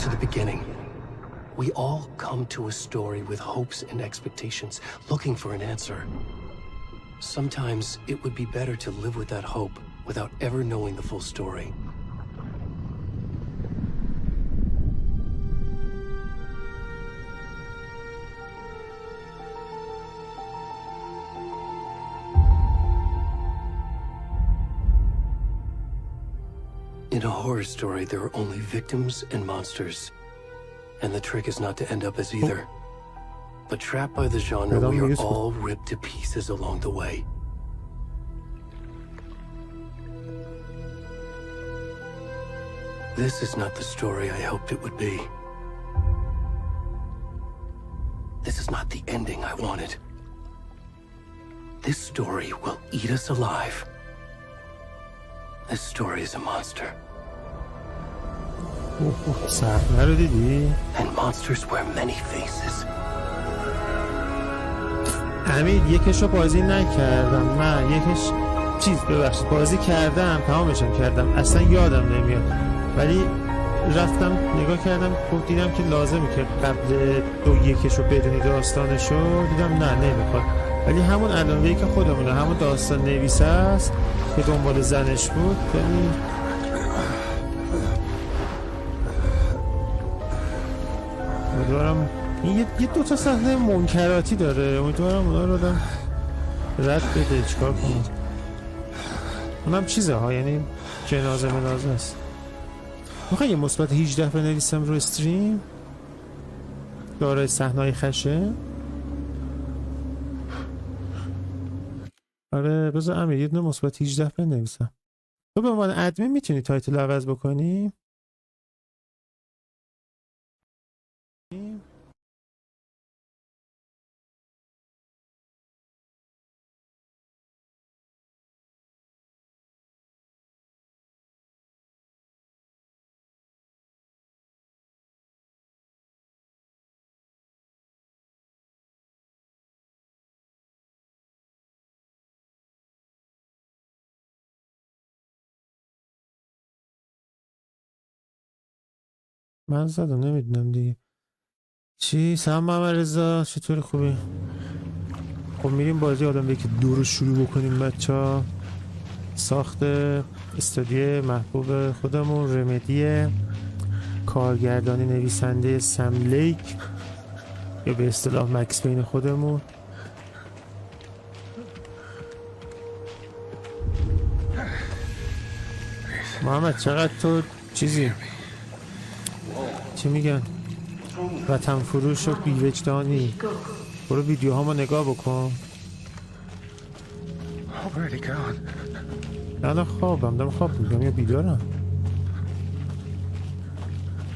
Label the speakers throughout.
Speaker 1: to the beginning. We all come to a story with hopes and expectations, looking for an answer. Sometimes it would be better to live with that hope without ever knowing the full story. In a horror story, there are only victims and monsters. And the trick is not to end up as either. But trapped by the genre, we are all ripped to pieces along the way. This is not the story I hoped it would be. This is not the ending I wanted. This story will eat us alive. This story is a monster.
Speaker 2: صحنه رو دیدی؟
Speaker 1: And monsters wear many faces.
Speaker 2: امید یکش رو بازی نکردم. نه یکش ببخشید بازی کردم، تمامشم کردم، اصلا یادم نمیاد، ولی رفتم نگاه کردم خب دیدم که لازمه که قبل یکش رو بدونی داستانشو، دیدم نه نمیخواد، ولی همون علامه‌ای که خودمونه، همون داستان نویسه است که دنبال زنش بود. یعنی امیدوارم این یه دوتا صحنه منکراتی داره، امیدوارم اونا رو آدم رد بده. چیکار کنم؟ اونم چیزه ها، یعنی جنازه منازه است. میخوای یه مثبت 18 بنویسم رو استریم داره صحنه‌های خشه؟ آره بذار امیر یه دونه مثبت 18 بنویسم. تو به عنوان ادمین میتونی تایتل عوض بکنی؟ من زدم نمیدونم دیگه چی. سلام محمد رضا، چطوری؟ خوبی؟ خب میریم بازی آدم که دو رو شروع بکنیم بچه. ساخت استودیو محبوب خودمون رمدیه، کارگردانی نویسنده لایک یا به اصطلاح مکس بین خودمون. محمد چقدر تو چیزی چی میگن وطن فروش و بی‌وجدانی، برو ویدیو هامو نگاه بکن. نه خوابم دارم خواب میگم یا بیدارم.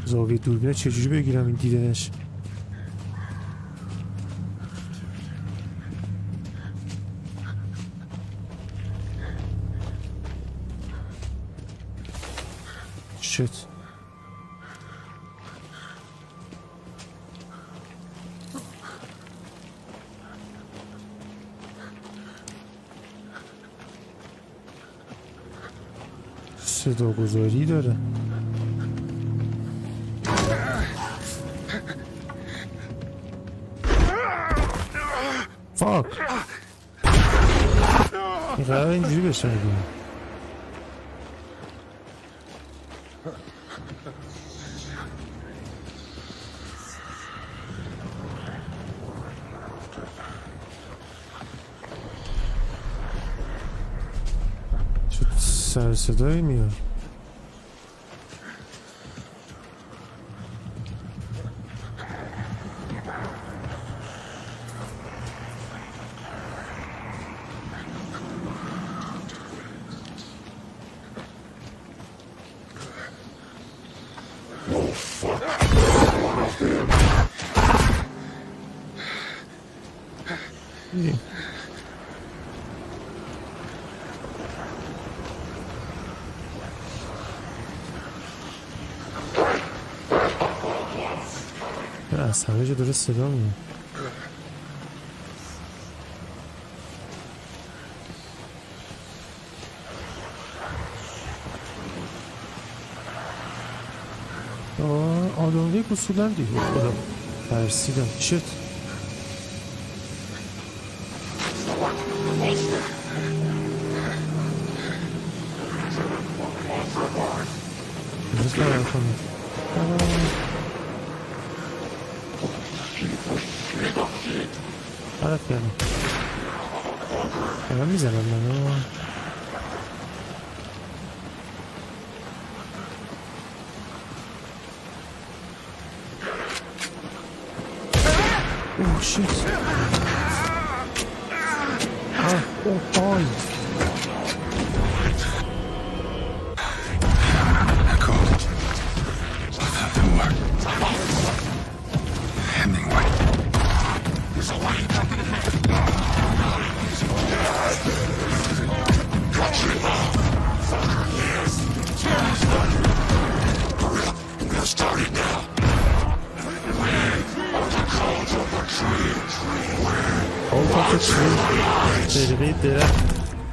Speaker 2: زاویه دوربینه چجوری بگیرم این دیدنش؟ شت صدا گذاری داره. فاک این قرار اینجوری بشه دیگه. سر صدایی میاد. از همه جا داره صدا میاد. آدم اصولا دیگه خدا ترسیدم شت بزرگ فرار کنم حرف کردم من میزنم منو اوه شیت اوه آی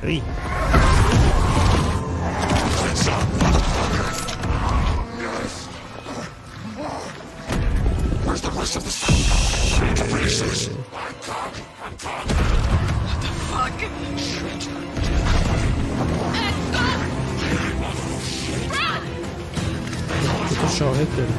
Speaker 2: Hey. Where's the rest of the operations? What the fuck? Run! شاهد داره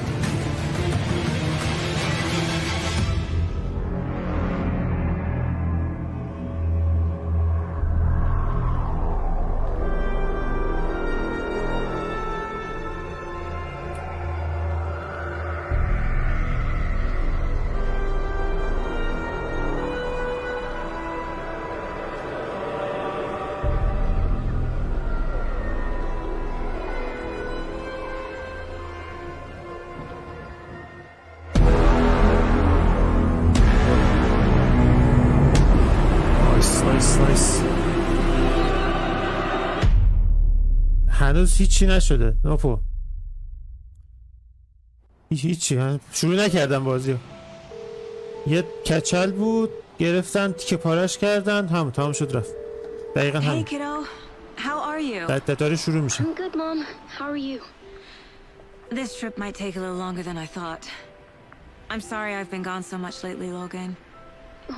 Speaker 2: هنوز هیچی نشده ناپو هیچی شروع نکردم بازیو یه کچل بود گرفتن تیکه پارش کردن تمام شد رفت دقیقا همین داره شروع میشه
Speaker 3: I'm good, Mom. How are you? This trip might take a little longer than I thought. I'm sorry I've been gone so much lately, Logan.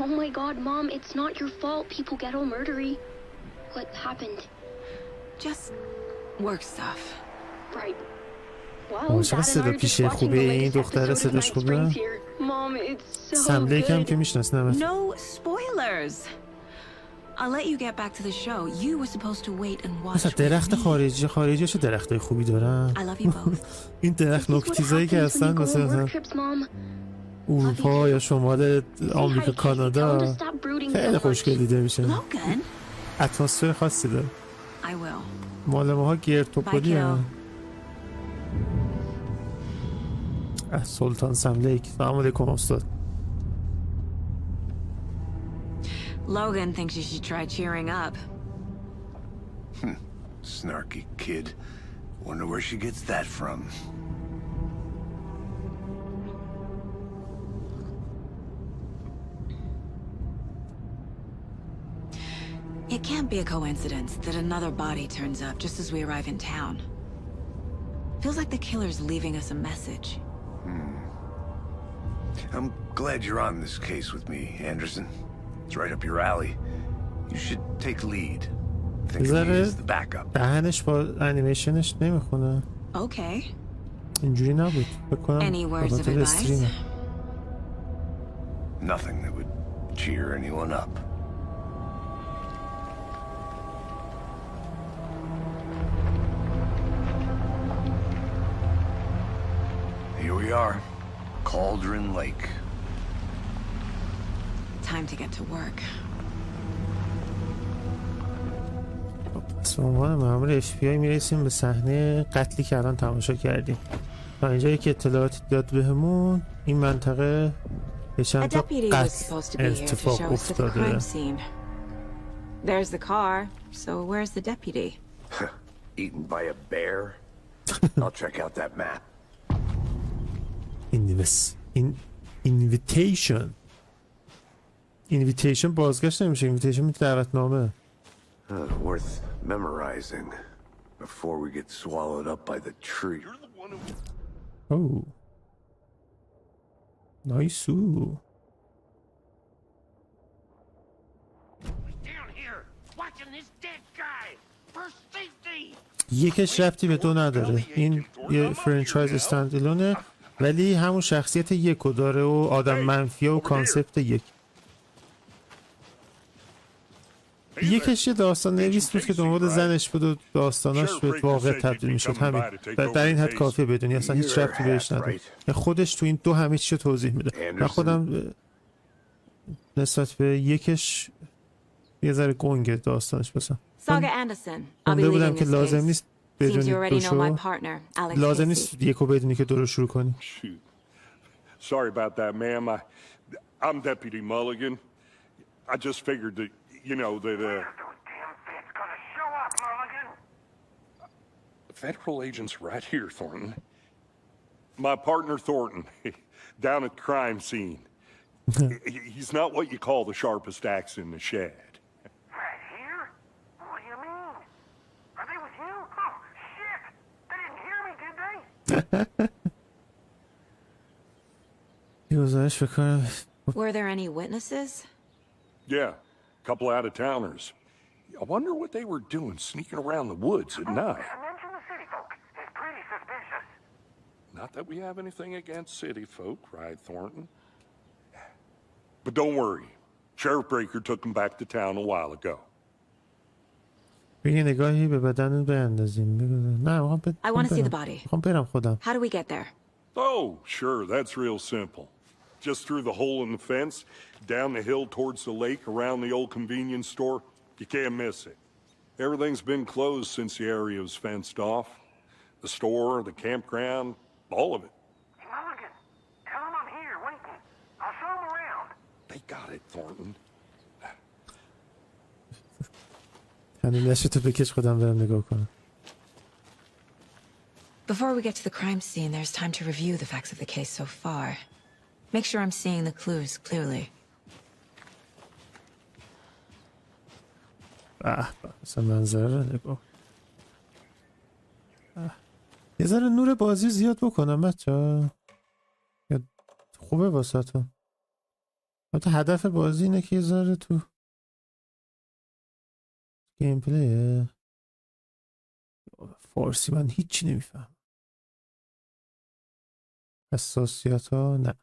Speaker 3: Oh my god, Mom, it's not your fault people get all murdery. What happened? Just work stuff. Right. Well,
Speaker 2: چقدر صدا پیشه خوبه این دختره صداش خوبه سمله کم که میشناسنم
Speaker 3: No spoilers. I'll let you get back to the show. You were supposed to wait and watch.
Speaker 2: مثلا درخت خارجی چه درختای خوبی دارن
Speaker 3: I love you both.
Speaker 2: این درخت نوکتیزایی که هستن مثلا اروپا یا شمال آمریکا کانادا خیلی خوشگل دیده میشه اتمسفر خاصی داره مال ماها گرتوپولی هم سلطان سملیک سلام علیکم استاد
Speaker 3: Logan thinks you should try cheering up.
Speaker 4: Snarky kid. Wonder where she gets that from.
Speaker 3: It can't be a coincidence that another body turns up just as we arrive in town. Feels like the killer's leaving us a message.
Speaker 4: I'm glad you're on this case with me, Anderson. It's right up your alley. You should take lead. Think of me as the backup.
Speaker 2: دهنش با انیمیشنش نمیخونه.
Speaker 3: Okay.
Speaker 2: اینجوری نبود. بکنم.
Speaker 3: Any words of advice?
Speaker 4: Nothing that would cheer anyone up. Here we are. Cauldron Lake.
Speaker 3: Time to get to work.
Speaker 2: پس به عنوان مأمور FBI میرسیم به صحنه قتلی که الان تماشا کردیم. تا اینجایی که اطلاعاتی داد بهمون این منطقه به چند تا قتل اتفاق افتاده.
Speaker 3: There's the car. So where's the deputy?
Speaker 4: Eaten by a bear? I'll check out that map.
Speaker 2: Invitation بازگشت نمیشه invitation میشه دعوتنامه
Speaker 4: Worth memorizing before we get swallowed up by the tree.
Speaker 2: او نایسو. یکش ربطی به دو نداره، این یه فرانچایز استندالونه ولی همون شخصیت یکو داره و آدم منفیه و کانسپت یکش یه داستان نویس بود که دنبال زنش بود و داستاناش به واقع تبدیل میشد. همین در این حد کافیه بدونی، اصلا هیچ ربطی بهش نداره. خودش تو این دو همه چیزو توضیح میده. من خودم نسبت به یکش یه ذره گنگه داستانش. بسن خونده بودم که لازم نیست بدونی دوشو، لازم نیست یکو بدونی که دو رو شروع کنی.
Speaker 5: Sorry about that, ma'am. I'm Deputy Mulligan. I just figured that, you know, that, The federal agent's right here, Thornton. My partner, Thornton, down at the crime scene. He's not what you call the sharpest axe in the shed.
Speaker 6: Right here? What do you mean? Are they with you? Oh, shit! They didn't hear me, did they?
Speaker 3: Were there any witnesses?
Speaker 5: Yeah, a couple out-of-towners. I wonder what they were doing sneaking around the woods at night.
Speaker 6: Mention the city folk. It's pretty suspicious.
Speaker 5: Not that we have anything against city folk, right, Thornton? But don't worry. Sheriff Breaker took them back to town a while ago.
Speaker 2: بگی نگاهی به بدن بیندازیم. نه
Speaker 3: I want to see the body.
Speaker 2: میخوام برم خودم.
Speaker 3: How do we get there?
Speaker 5: Oh, sure, that's real simple. Just through the hole in the fence, down the hill towards the lake, around the old convenience store. You can't miss it. Everything's been closed since the area was fenced off. The store, the campground, all of it.
Speaker 6: Mulligan, tell them I'm here waiting. I'll show them around.
Speaker 5: They got it, Thornton.
Speaker 2: همین نشتو بکش خودم برم نگاه کنم.
Speaker 3: Before we get to the crime scene, there's time to review the facts of the case so far. Make sure I'm seeing the clues clearly.
Speaker 2: اصلا منظره رو نگاه. یه ذره نور بازی زیاد بکنم بچه. خوبه واسه تو. حتی هدف بازی اینه که یه ذره تو گیم پلیه. فارسی من هیچی نمیفهم. حساسیت ها نه.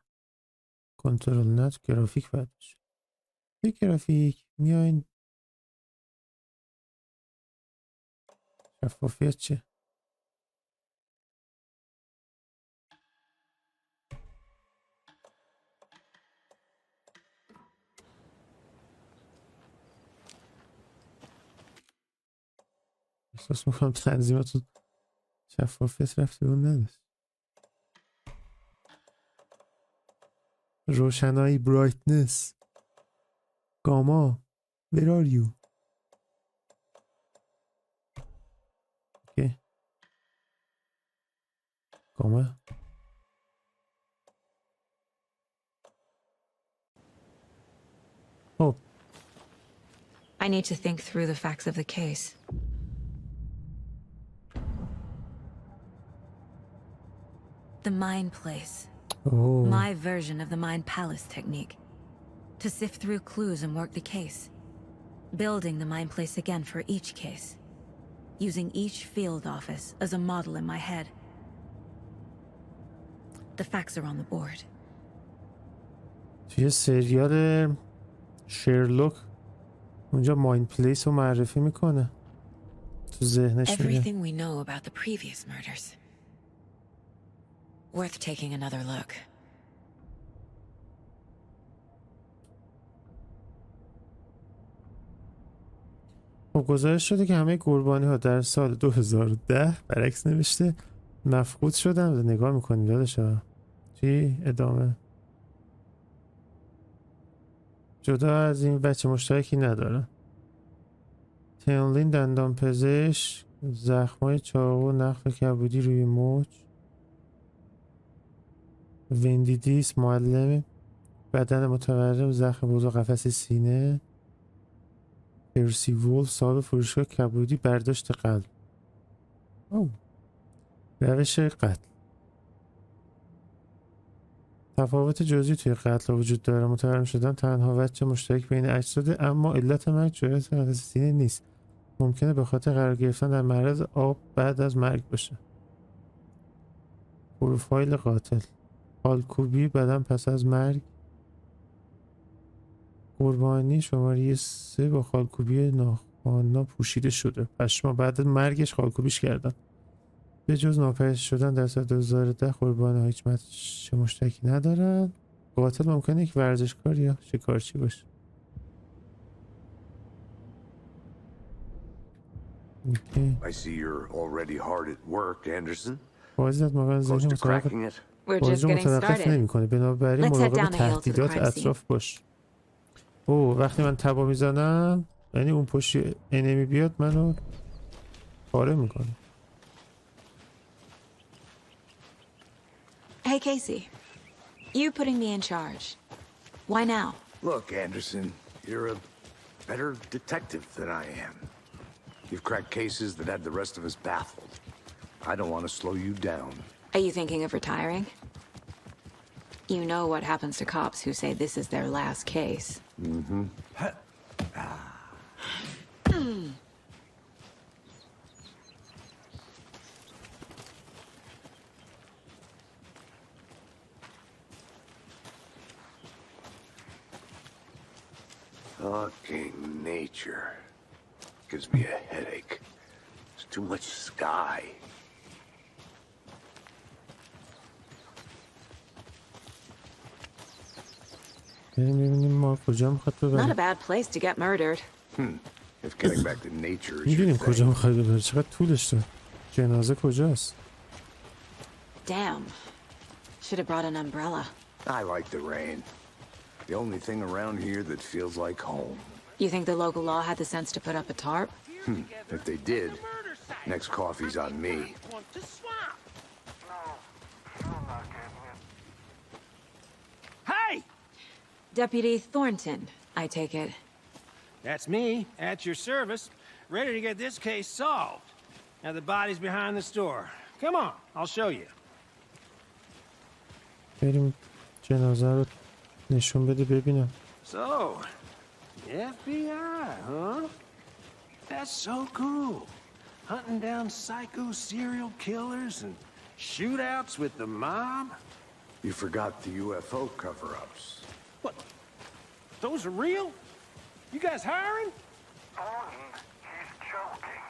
Speaker 2: کنترل نه. تو گرافیک باید باشه. یه گرافیک میاین شفافیت چه؟ احساس میکنم تنظیماتون شفافیت رفته اون نداشت. روشنایی برایتنس گاما where are you okay گاما oh
Speaker 3: I need to think through the facts of the case. The mind place.
Speaker 2: oh
Speaker 3: My version of the mind palace technique. To sift through clues and work the case. Building the mind place again for each case. Using each field office as a model in my head. The facts are on the board.
Speaker 2: توی سریال شرلوک اونجا مایند پلیس رو معرفی میکنه. تو ذهنش میگه
Speaker 3: Everything we know about the previous murders. Worth taking another look.
Speaker 2: خب گزارش شده که همه قربانی ها در سال 2010 برعکس نوشته مفقود شدن. نگاه میکنیم داداشا چی ادامه. جدا از این بچه مشترکی نداره. تیونلین دندان پزشک، زخمای چاقو، نخل کبودی روی مچ. وندیدیس معلم، بدن متورم، زخم بزرگ قفس سینه. پرسی وولف صاحب فروشگاه کبودی، برداشت قلب. روش قتل. تفاوت جزئی توی قتل وجود داره. متورم شدن تنها وجه مشترک بین اجساد، اما علت مرگ جرأت غیرعادی نیست. ممکنه به خاطر قرار گرفتن در معرض آب بعد از مرگ باشه. پروفایل قاتل: خالکوبی بدن پس از مرگ. قربانی شماره 3 با خالکوبی ناخوانا پوشیده شده. پشما بعد از مرگش خالکوبیش کردن. به جز ناپدید شدن در سال 2010 قربانی هیچ چه مشترکی ندارن. قاتل ممکنه یک ورزشکار یا شکارچی باشه.
Speaker 4: I see you're already hard at work, Anderson.
Speaker 2: بازی از مقام
Speaker 4: Close
Speaker 2: ذهنی
Speaker 4: to cracking it.
Speaker 2: بازی متوقف نمی کنه. بنابراین مراقب تهدیدات اطراف باش. وقتی من تبا میزنم، یعنی اون پشت انمی بیاد منو پاره میکنه.
Speaker 3: Hey, Casey. You putting me in charge. Why now?
Speaker 4: Look, Anderson, you're a better detective than I am. You've cracked cases that had the rest of us baffled. I don't want to slow you down.
Speaker 3: Are you thinking of retiring? You know what happens to cops who say this is their last case.
Speaker 4: Mm-hmm. Fucking nature. Gives me a headache. There's too much sky.
Speaker 3: Not a bad place to get murdered.
Speaker 4: If getting back to nature is your
Speaker 2: میدونیم
Speaker 4: thing.
Speaker 2: کجا میخوای ببری. چقدر طولش داره. جنازه کجاست؟
Speaker 3: Damn. Should have brought an umbrella.
Speaker 4: I like the rain. The only thing around here that feels like home.
Speaker 3: You think the local law had the sense to put up a tarp?
Speaker 4: If they did, next coffee's on me.
Speaker 7: Hey!
Speaker 3: Deputy Thornton, I take it.
Speaker 7: That's me, at your service, ready to get this case solved. Now the body's behind the store. Come on, I'll show you.
Speaker 2: بریم جنازه رو نشون بده ببینم.
Speaker 7: So, FBI, huh? That's so cool. Hunting down psycho serial killers and shootouts with the mob.
Speaker 4: You forgot the UFO cover-ups.
Speaker 7: What? Those are real? You guys hiring?
Speaker 6: He's joking.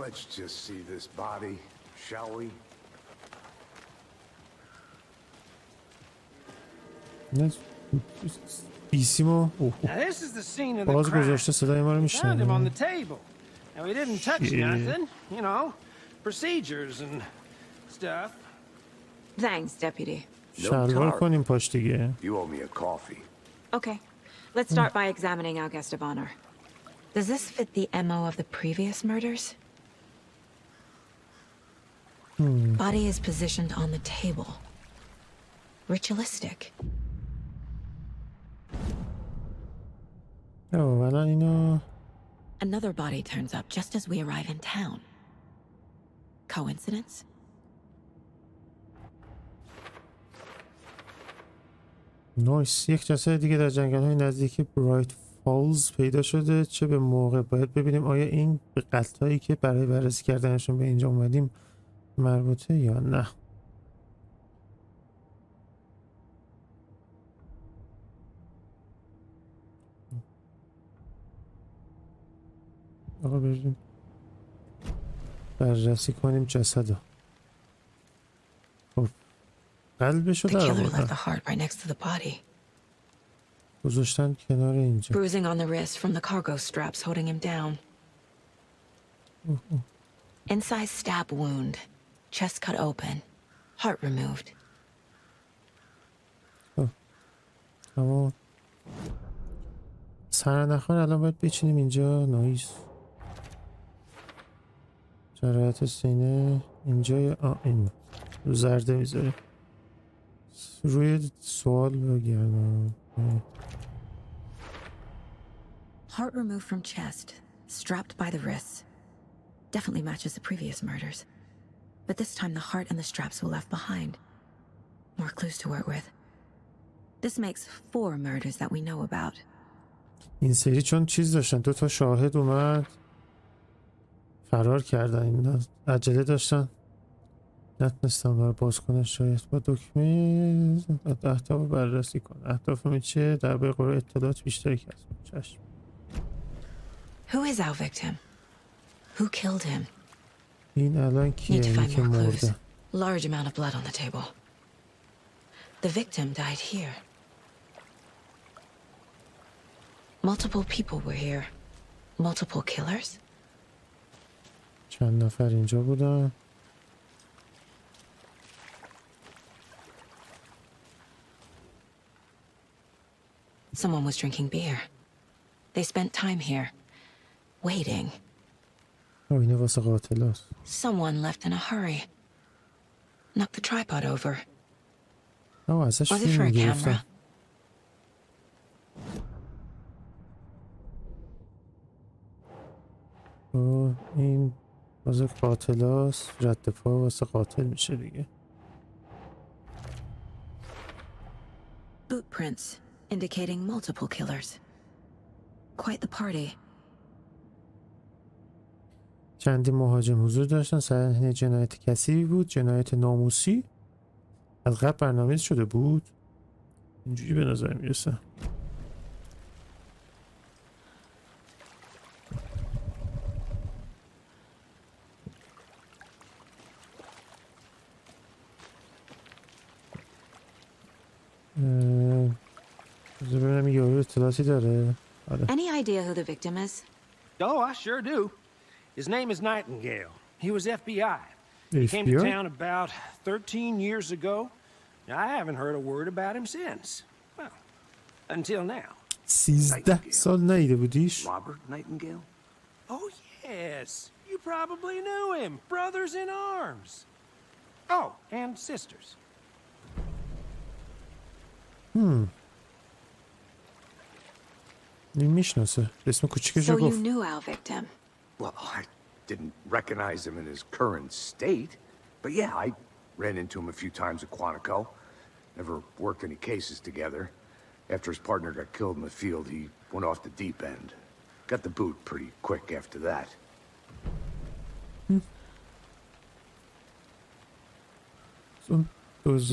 Speaker 4: Let's just see this body, shall we?
Speaker 2: بیسیمو
Speaker 7: Now this is the scene of the
Speaker 2: باز
Speaker 7: crime.
Speaker 2: گذاشته صدای ما رو
Speaker 7: Found him on
Speaker 2: میشنه.
Speaker 7: the table. And we didn't touch nothing, you know, procedures and stuff.
Speaker 3: Thanks, Deputy.
Speaker 2: شلوار کنیم پاش دیگه.
Speaker 4: You owe me a coffee.
Speaker 3: Okay, let's start by examining our guest of honor. Does this fit the MO of the previous murders? Body is positioned on the table. Ritualistic.
Speaker 2: الان اینو
Speaker 3: Another body turns up just as we arrive in town. Coincidence?
Speaker 2: نایس. یک جسد دیگه در جنگل‌های نزدیک برایت فالز پیدا شده. چه به موقع. باید ببینیم آیا این به قتل‌هایی که برای بررسی کردنشون به اینجا اومدیم مربوطه یا نه. آقا بریم بررسی کنیم جسدو. خب قلبشو
Speaker 3: The
Speaker 2: در
Speaker 3: killer left
Speaker 2: آوردن.
Speaker 3: the heart right next to the body.
Speaker 2: گذاشتن کنار اینجا.
Speaker 3: Bruising on the wrist from the cargo straps holding him down. Inside stab wound. Chest cut open. Heart removed.
Speaker 2: اما سرنخان الان باید بچینیم اینجا. نایس. جراحت سینه اینجا یا این رو زرده میذاره. روی سوال بگردم.
Speaker 3: Heart removed from chest. Strapped by the wrists. Definitely matches the previous murders. But this time the heart and the straps were left behind. More clues to work with. This makes 4 murders that we know about.
Speaker 2: این سری چون چیز داشتن 2 تا شاهد اومد فرار کردن، اینا عجله داشتن نتونستم رو باز کنن. شاید با دکمه اهداف رو بررسی کن. اهداف چیه؟ درباره قرار اطلاعات بیشتری کسب. چشم.
Speaker 3: Who is our victim? Who killed him?
Speaker 2: این الان
Speaker 3: Need
Speaker 2: کیه؟
Speaker 3: to
Speaker 2: این
Speaker 3: find
Speaker 2: که
Speaker 3: more clues.
Speaker 2: مرده.
Speaker 3: Large amount of blood on the table. The victim died here. Multiple people were here. Multiple killers?
Speaker 2: چند نفر اینجا بودن؟
Speaker 3: Someone was drinking beer. They spent time here, waiting.
Speaker 2: اینه واسه قاتل هست.
Speaker 3: Someone left in a hurry. Knocked the tripod over.
Speaker 2: ازش
Speaker 3: Was it for
Speaker 2: فیلم
Speaker 3: a
Speaker 2: گرفتن.
Speaker 3: camera?
Speaker 2: این واسه قاتل هست. رد پا واسه قاتل میشه دیگه.
Speaker 3: Boot prints indicating multiple killers. Quite the party.
Speaker 2: چندی مهاجم حضور داشتن. صحنه جنایت کثیفی بود. جنایت ناموسی از قبل برنامه‌ریزی شده بود. اینجوری به نظر میرسه. ببینم یارو اطلاعاتی داره.
Speaker 3: Any idea who the victim is?
Speaker 7: Oh, I sure do. His name is Nightingale. He was FBI. He came to town about 13 years ago. I haven't heard a word about him since. Well, until now.
Speaker 2: 13 سال ندیده بودیش؟
Speaker 4: Robert Nightingale?
Speaker 7: Oh, yes. You probably knew him. Brothers in arms. Oh, and sisters.
Speaker 2: این میشناسه. اسم کوچیکش
Speaker 3: So
Speaker 2: رو
Speaker 3: you
Speaker 2: گفت.
Speaker 3: knew our victim.
Speaker 4: Well, I didn't recognize him in his current state. But yeah, I ran into him a few times at Quantico. Never worked any cases together. After his partner got killed in the field, he went off the deep end. Got the boot pretty quick after that.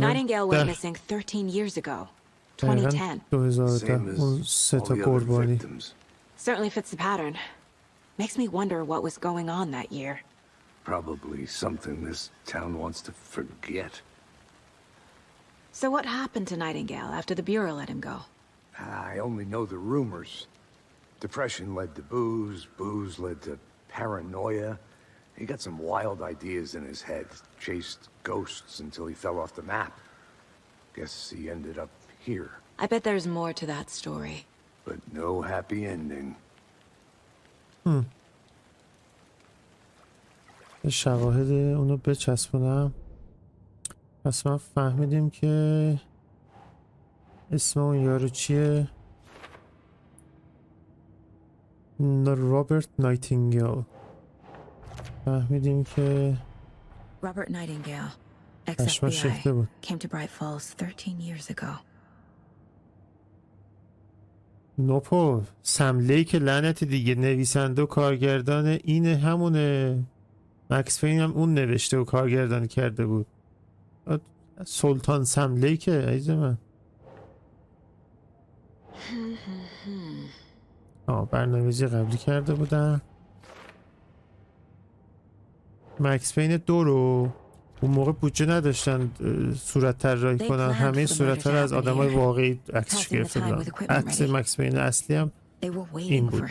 Speaker 3: Nightingale went missing 13 years ago. 2010.
Speaker 2: 2010 اون سه تا قربانی.
Speaker 3: Certainly fits the pattern. Makes me wonder what was going on that year.
Speaker 4: Probably something this town wants to forget.
Speaker 3: So what happened to Nightingale after the Bureau let him go?
Speaker 4: I only know the rumors. Depression led to booze, booze led to paranoia. He got some wild ideas in his head, chased ghosts until he fell off the map. Guess he ended up here.
Speaker 3: I bet there's more to that story.
Speaker 4: But no happy ending.
Speaker 2: شواهد اونو بچسبونم. پس ما فهمیدیم که اسم اون یارو چیه؟ رابرت نایتینگل. فهمیدیم که
Speaker 3: Robert Nightingale,
Speaker 2: پشماش ریخته بود.
Speaker 3: came to Bright Falls 13 years ago.
Speaker 2: نوپو سم لیک لعنت دیگه، نویسنده و کارگردان این همونه. مکس پین هم اون نوشته و کارگردانی کرده بود. سلطان سم لیکه عزیز من. برنامه‌ریزی قبلی کرده بودن. مکس پین 2 رو اون موقع بودجه نداشتن صورت طراحی کنن، همه صورت‌ها رو از آدمای واقعی عکسش گرفته بودن. عکس مکس پین اصلی هم این بود.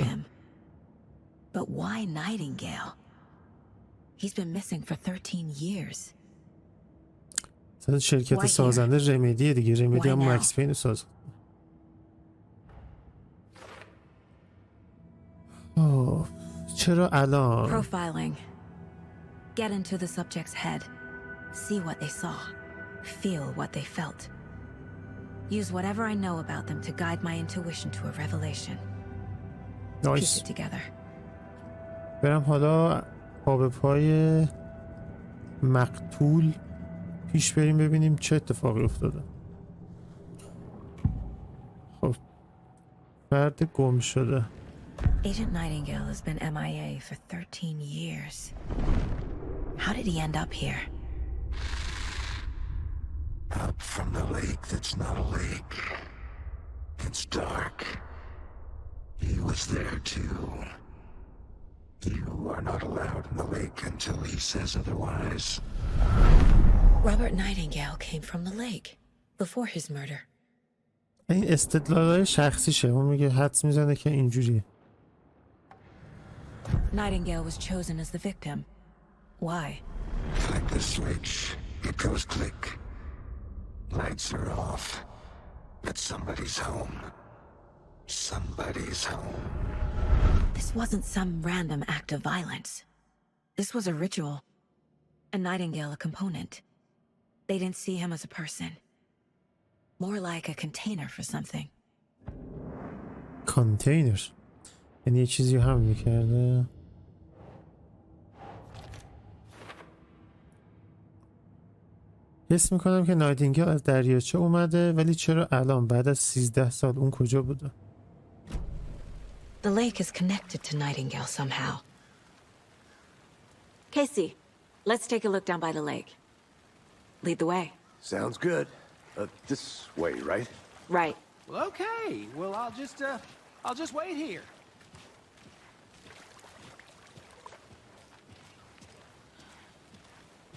Speaker 3: But why Nightingale? He's been missing for 13 years.
Speaker 2: شرکت سازنده رمدیه دیگه. رمدی هم مکس پین ساز. چرا الان؟
Speaker 3: Profiling. Get into the subject's head. See what they saw. Feel what they felt. Use whatever I know about them to guide my intuition to a revelation. Piece it together.
Speaker 2: برم حالا پا به پای مقتول پیش بریم ببینیم چه اتفاقی افتاده. خب فرد گم شده.
Speaker 3: Agent Nightingale has been MIA for 13 years. How did he end up here?
Speaker 8: Up from the lake that's not a lake. It's dark. He was there too. You are not allowed in the lake until he says otherwise.
Speaker 3: Robert Nightingale came from the lake before his murder.
Speaker 2: این استدلالای شخصیشه. اون میگه حدس میزنه که اینجوریه.
Speaker 3: Nightingale was chosen as the victim. Why?
Speaker 8: Like the switch, it goes click. Lights are off. But somebody's home. Somebody's home.
Speaker 3: This wasn't some random act of violence. This was a ritual. And Nightingale a component. They didn't see him as a person. More like a container for something.
Speaker 2: کانتینر یعنی یه چیزی هم میکرده. حس میکنم که نایتینگل از دریاچه اومده ولی چرا الان بعد از 13 سال اون کجا بوده؟
Speaker 3: The lake is connected to Nightingale somehow. Casey, let's take a look down by the lake. Lead the way.
Speaker 4: Sounds good. This way, right?
Speaker 3: Right.
Speaker 7: Well, okay. Well, I'll just wait here.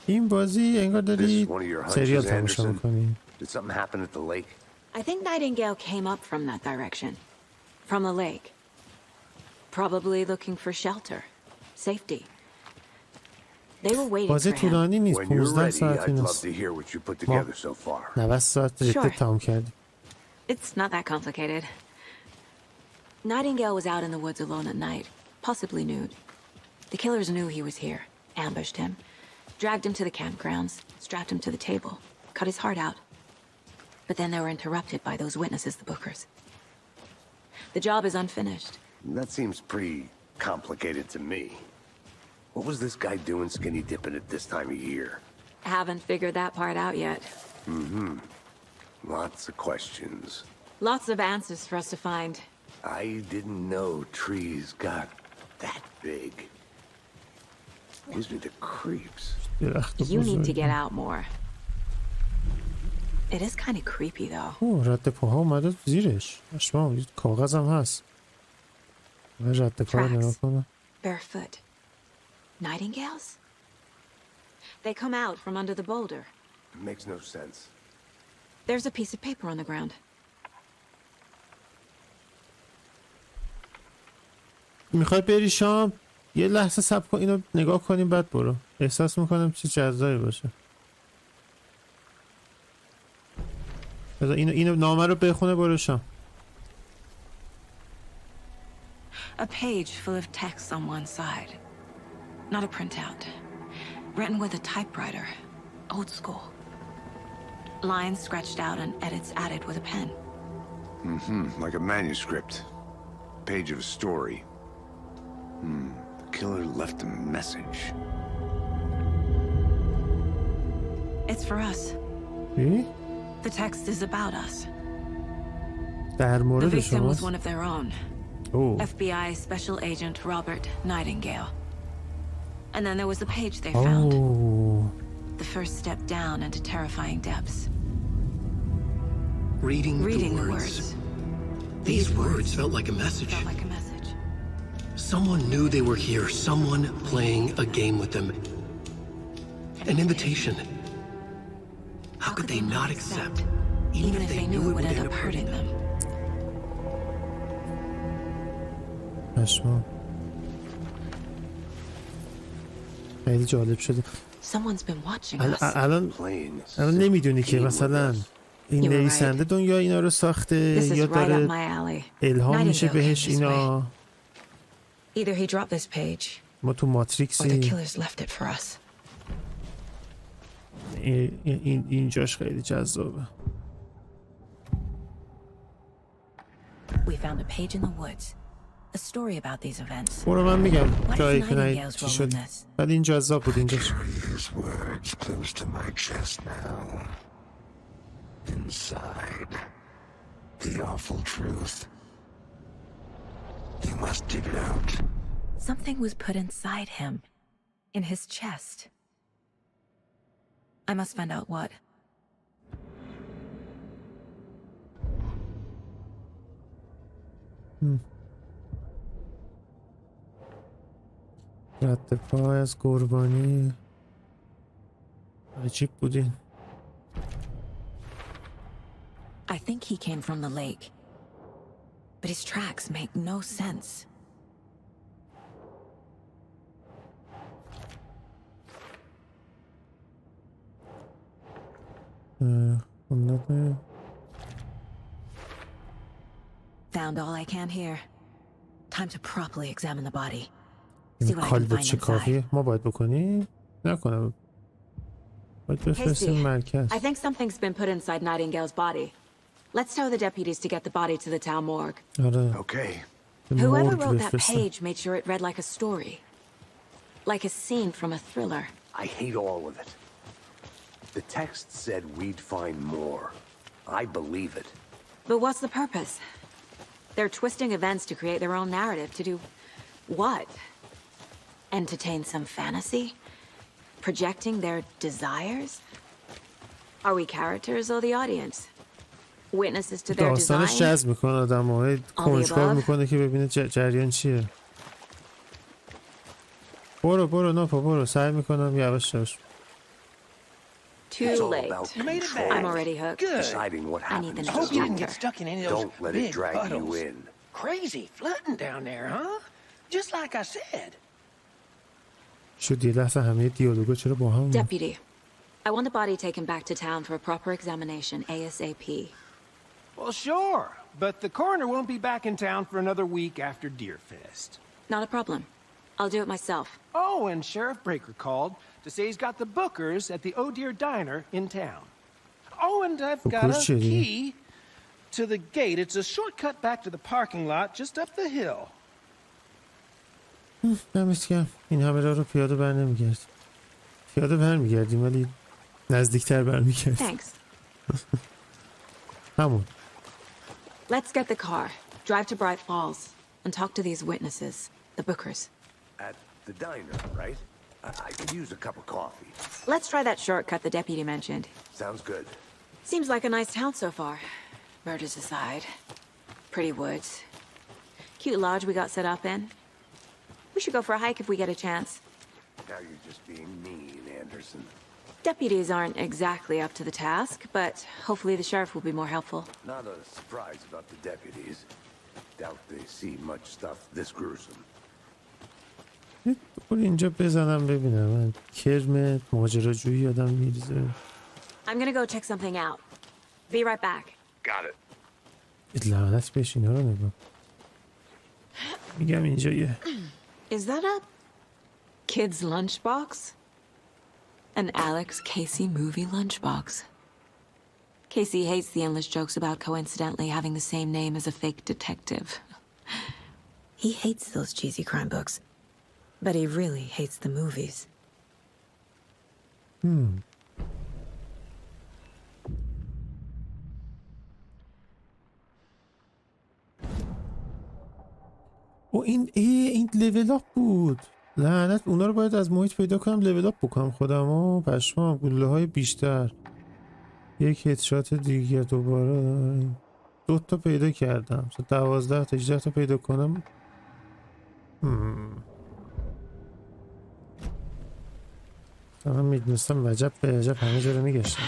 Speaker 2: این بازی انگار داری سریال تماشا میکنی.
Speaker 4: Did something happen at the lake?
Speaker 3: I think Nightingale came up from that direction. From the lake. Probably looking for shelter. Safety. They were waiting
Speaker 2: بازی
Speaker 3: for him.
Speaker 2: طولانی نیست.
Speaker 4: When you're
Speaker 2: 15
Speaker 4: ready,
Speaker 2: ساعت
Speaker 4: I'd
Speaker 2: این
Speaker 4: love
Speaker 2: است.
Speaker 4: to hear what you put together so far.
Speaker 2: 90 ساعت رده تمام کردی.
Speaker 3: It's not that complicated. Nightingale was out in the woods alone at night, possibly nude. The killers knew he was here, ambushed him, dragged him to the campgrounds, strapped him to the table, cut his heart out. But then they were interrupted by those witnesses, the Bookers. The job is unfinished.
Speaker 4: That seems pretty complicated to me. What was this guy doing skinny dipping at this time of year?
Speaker 3: Haven't figured that part out yet.
Speaker 4: Lots of questions.
Speaker 3: Lots of answers for us to find.
Speaker 4: I didn't know trees got that big. Gives me the creeps.
Speaker 3: You need to get out more. It is kind of creepy though.
Speaker 2: رد پاها اومده زیرش. اشما کاغذ هم هست. رد پا رو نگاه کنم.
Speaker 3: Barefoot. Nightingales? They come out from under the boulder.
Speaker 4: It makes no sense.
Speaker 3: There's a piece of paper on the ground.
Speaker 2: میخوای بری شام؟ یه لحظه صبر کن اینو نگاه کنیم بعد برو. احساس میکنم چیز جذابی باشه. اینو نامه رو بخونه برو شام.
Speaker 3: A page full of text on one side. Not a printout. Written with a typewriter. Old school. Lines scratched out and edits added with a pen.
Speaker 4: Like a manuscript. Page of a story. The killer left a message.
Speaker 3: It's for us.
Speaker 2: چی؟
Speaker 3: The text is about us.
Speaker 2: در
Speaker 3: The
Speaker 2: مورد
Speaker 3: victim was
Speaker 2: شماست؟
Speaker 3: one of their own. FBI Special Agent Robert Nightingale. And then there was the page they found. The first step down into terrifying depths.
Speaker 1: Reading the words. These words felt like a message.
Speaker 3: Felt like a message.
Speaker 1: Someone knew they were here. Someone playing a game with them. An invitation. How could they not accept?
Speaker 3: Even if they knew it would end up hurting them.
Speaker 2: اشما خیلی جالب شده.
Speaker 3: Someone's been watching us.
Speaker 2: الان نمیدونی که مثلا این نویسنده دنیا اینا رو ساخته یا داره الهام میشه بهش اینا.
Speaker 3: Either he dropped this page
Speaker 2: ما تو
Speaker 3: or the
Speaker 2: ماتریکسی.
Speaker 3: killers left it for us.
Speaker 2: اینجاش خیلی جذابه.
Speaker 3: We found a page in the woods. A story about these events.
Speaker 2: برو من میگم
Speaker 3: What is
Speaker 2: جایی که نهید
Speaker 3: Nightingale's
Speaker 2: چی
Speaker 3: role
Speaker 2: شد.
Speaker 3: in this?
Speaker 2: ولی این جذاب بود اینجاش.
Speaker 8: His words close to my chest now. Inside. The awful truth. You must dig it out.
Speaker 3: Something was put inside him. In his chest. I must find out what.
Speaker 2: رد پای از قربانی عجیب بودین.
Speaker 3: I think he came from the lake. But his tracks make no sense. Found all I can here. Time to properly examine the body. See what I can find inside.
Speaker 2: ما باید بکنیم؟ نکنم. باید بفرستیم مرکز.
Speaker 3: I think something's been put inside Nightingale's body. Let's tell the deputies to get the body to the town morgue.
Speaker 2: آره.
Speaker 4: Okay.
Speaker 3: Whoever wrote that page made sure it read like a story. Like a scene from a thriller.
Speaker 4: I hate all of it. The text said we'd find more. I believe it.
Speaker 3: But what's the purpose? They're twisting events to create their own narrative to do what? Entertain some fantasy? Projecting their desires? Are we characters or the audience? Witnesses to their
Speaker 2: داستانش
Speaker 3: design?
Speaker 2: جذب میکنه آدم‌های کنجکاو میکنه که ببینه جریان چیه. برو ناپا برو سعی میکنم یواش یواش.
Speaker 3: Too late.
Speaker 7: You made it back.
Speaker 3: I'm already hooked.
Speaker 7: Good.
Speaker 4: Deciding what
Speaker 3: I need the
Speaker 4: happens.
Speaker 3: next
Speaker 7: Hope you didn't
Speaker 3: chapter.
Speaker 7: get stuck in any of those
Speaker 4: Don't let
Speaker 7: big
Speaker 4: it drag
Speaker 7: puddles.
Speaker 4: you in.
Speaker 7: Crazy flooding down there, huh? Just like I said.
Speaker 2: شد یه لحظه همه دیالوگا چرا با هم؟
Speaker 3: Deputy, I want the body taken back to town for a proper examination ASAP.
Speaker 7: Well, sure, but the coroner won't be back in town for another week after Deerfest.
Speaker 3: Not a problem. I'll do it myself.
Speaker 7: Oh, and Sheriff Breaker called to say he's got the bookers at the Oh Dear Diner in town. Oh, and I've got a key to the gate. It's a shortcut back to the parking lot just up the hill.
Speaker 2: دمت گرم. این همه راه رو پیاده بر نمیگردیم. پیاده برمیگردیم ولی نزدیکتر برمیگردیم.
Speaker 3: Thanks.
Speaker 2: همون.
Speaker 3: Let's get the car, drive to Bright Falls, and talk to these witnesses, the bookers.
Speaker 4: At the diner, right? I could use a cup of coffee.
Speaker 3: Let's try that shortcut the deputy mentioned.
Speaker 4: Sounds good.
Speaker 3: Seems like a nice town so far. Murders aside. Pretty woods. Cute lodge we got set up in. We should go for a hike if we get a chance.
Speaker 4: Now you're just being mean, Anderson.
Speaker 3: Deputies aren't exactly up to the task, but hopefully the sheriff will be more helpful.
Speaker 4: Not a surprise about the deputies. Doubt they see much stuff this gruesome.
Speaker 2: برو اینجا بزنم ببینم من کرم ماجراجویی یادم میریزه.
Speaker 3: I'm gonna go check something out. Be right back.
Speaker 4: Got it.
Speaker 2: لعنت بهش اینا رو نگاه. میگم اینجا یه
Speaker 3: Is that a kid's lunchbox? An Alex Casey movie lunchbox. Casey hates the endless jokes about coincidentally having the same name as a fake detective. He hates those cheesy crime books. But he really hates the movies.
Speaker 2: او این لول اپ بود. لعنت اونا رو باید از محیط پیدا کنم لول اپ بکنم خودمو. پشمام گلوله های بیشتر. یک هدشات دیگه دوباره 2 تا پیدا کردم. 12 تا 18 تا پیدا کنم. من میدونستم وجب به عجب همه جا رو میگشتم.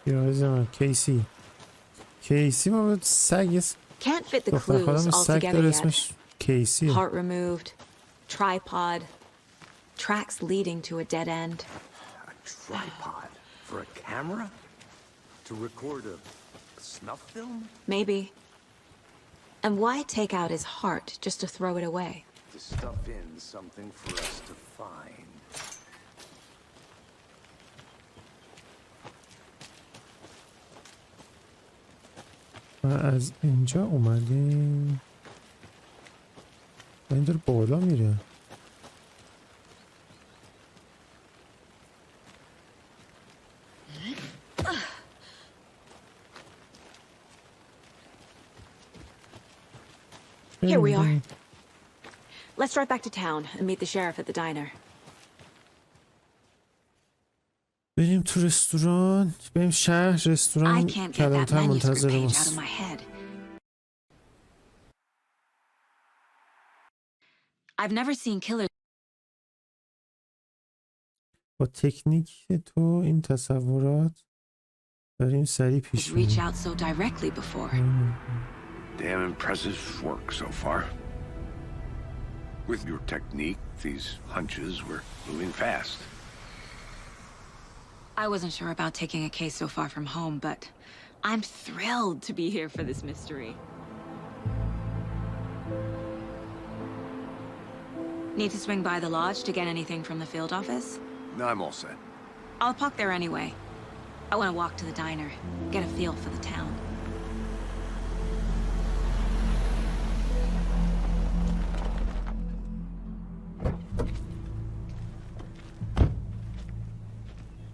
Speaker 2: یازم کیسی ما به سگ
Speaker 3: Can't fit the clues all
Speaker 2: سگ
Speaker 3: together
Speaker 2: داره
Speaker 3: yet.
Speaker 2: اسمش کیسی.
Speaker 3: Heart removed, tripod, tracks leading to a dead end.
Speaker 4: A tripod for a camera? To record a snuff film?
Speaker 3: Maybe. And why take out his heart just to throw it away?
Speaker 4: To stuff in something for us to find.
Speaker 2: از اینجا اومدیم. این داره بالا میره.
Speaker 3: Here we are. Let's drive back to town and meet the sheriff at the diner.
Speaker 2: بریم تو رستوران، بریم شهر.
Speaker 3: I
Speaker 2: رستوران
Speaker 3: can't get that
Speaker 2: کلانتر
Speaker 3: manuscript
Speaker 2: منتظر
Speaker 3: page out of
Speaker 2: ماست.
Speaker 3: my head. I've never seen killers
Speaker 2: با تکنیک تو این تصورات داریم سریع پیش
Speaker 3: reach
Speaker 2: میریم.
Speaker 3: out so directly before.
Speaker 4: Damn impressive work so far. With your technique, these hunches were moving fast.
Speaker 3: I wasn't sure about taking a case so far from home, but I'm thrilled to be here for this mystery. Need to swing by the lodge to get anything from the field office?
Speaker 4: No, I'm all set.
Speaker 3: I'll park there anyway. I want to walk to the diner, get a feel for the town.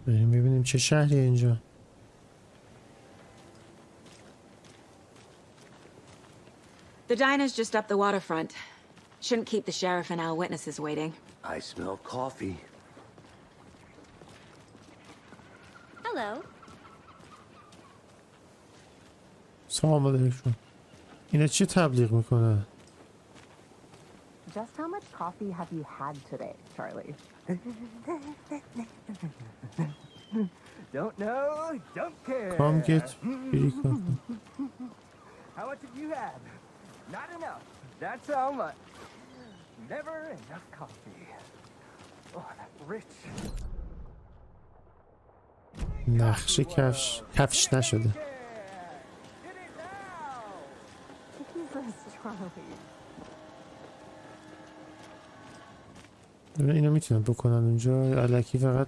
Speaker 2: بریم ببینیم چه شهریه اینجا.
Speaker 3: The diner's just up the waterfront. Shouldn't keep the sheriff and our witnesses waiting.
Speaker 4: I smell coffee.
Speaker 3: Hello.
Speaker 2: سلام علیکم. اینا چی تبلیغ میکنه؟
Speaker 9: Just how much coffee have you had today, Charlie? Don't know, don't care.
Speaker 2: Come get free coffee.
Speaker 9: How much have you had? Not enough. That's how much. Never enough coffee. Oh, that's rich.
Speaker 2: نقش کفش نشده.
Speaker 9: Get it now. Jesus, Charlie.
Speaker 2: اینا میتونن بکنن اونجا الکی فقط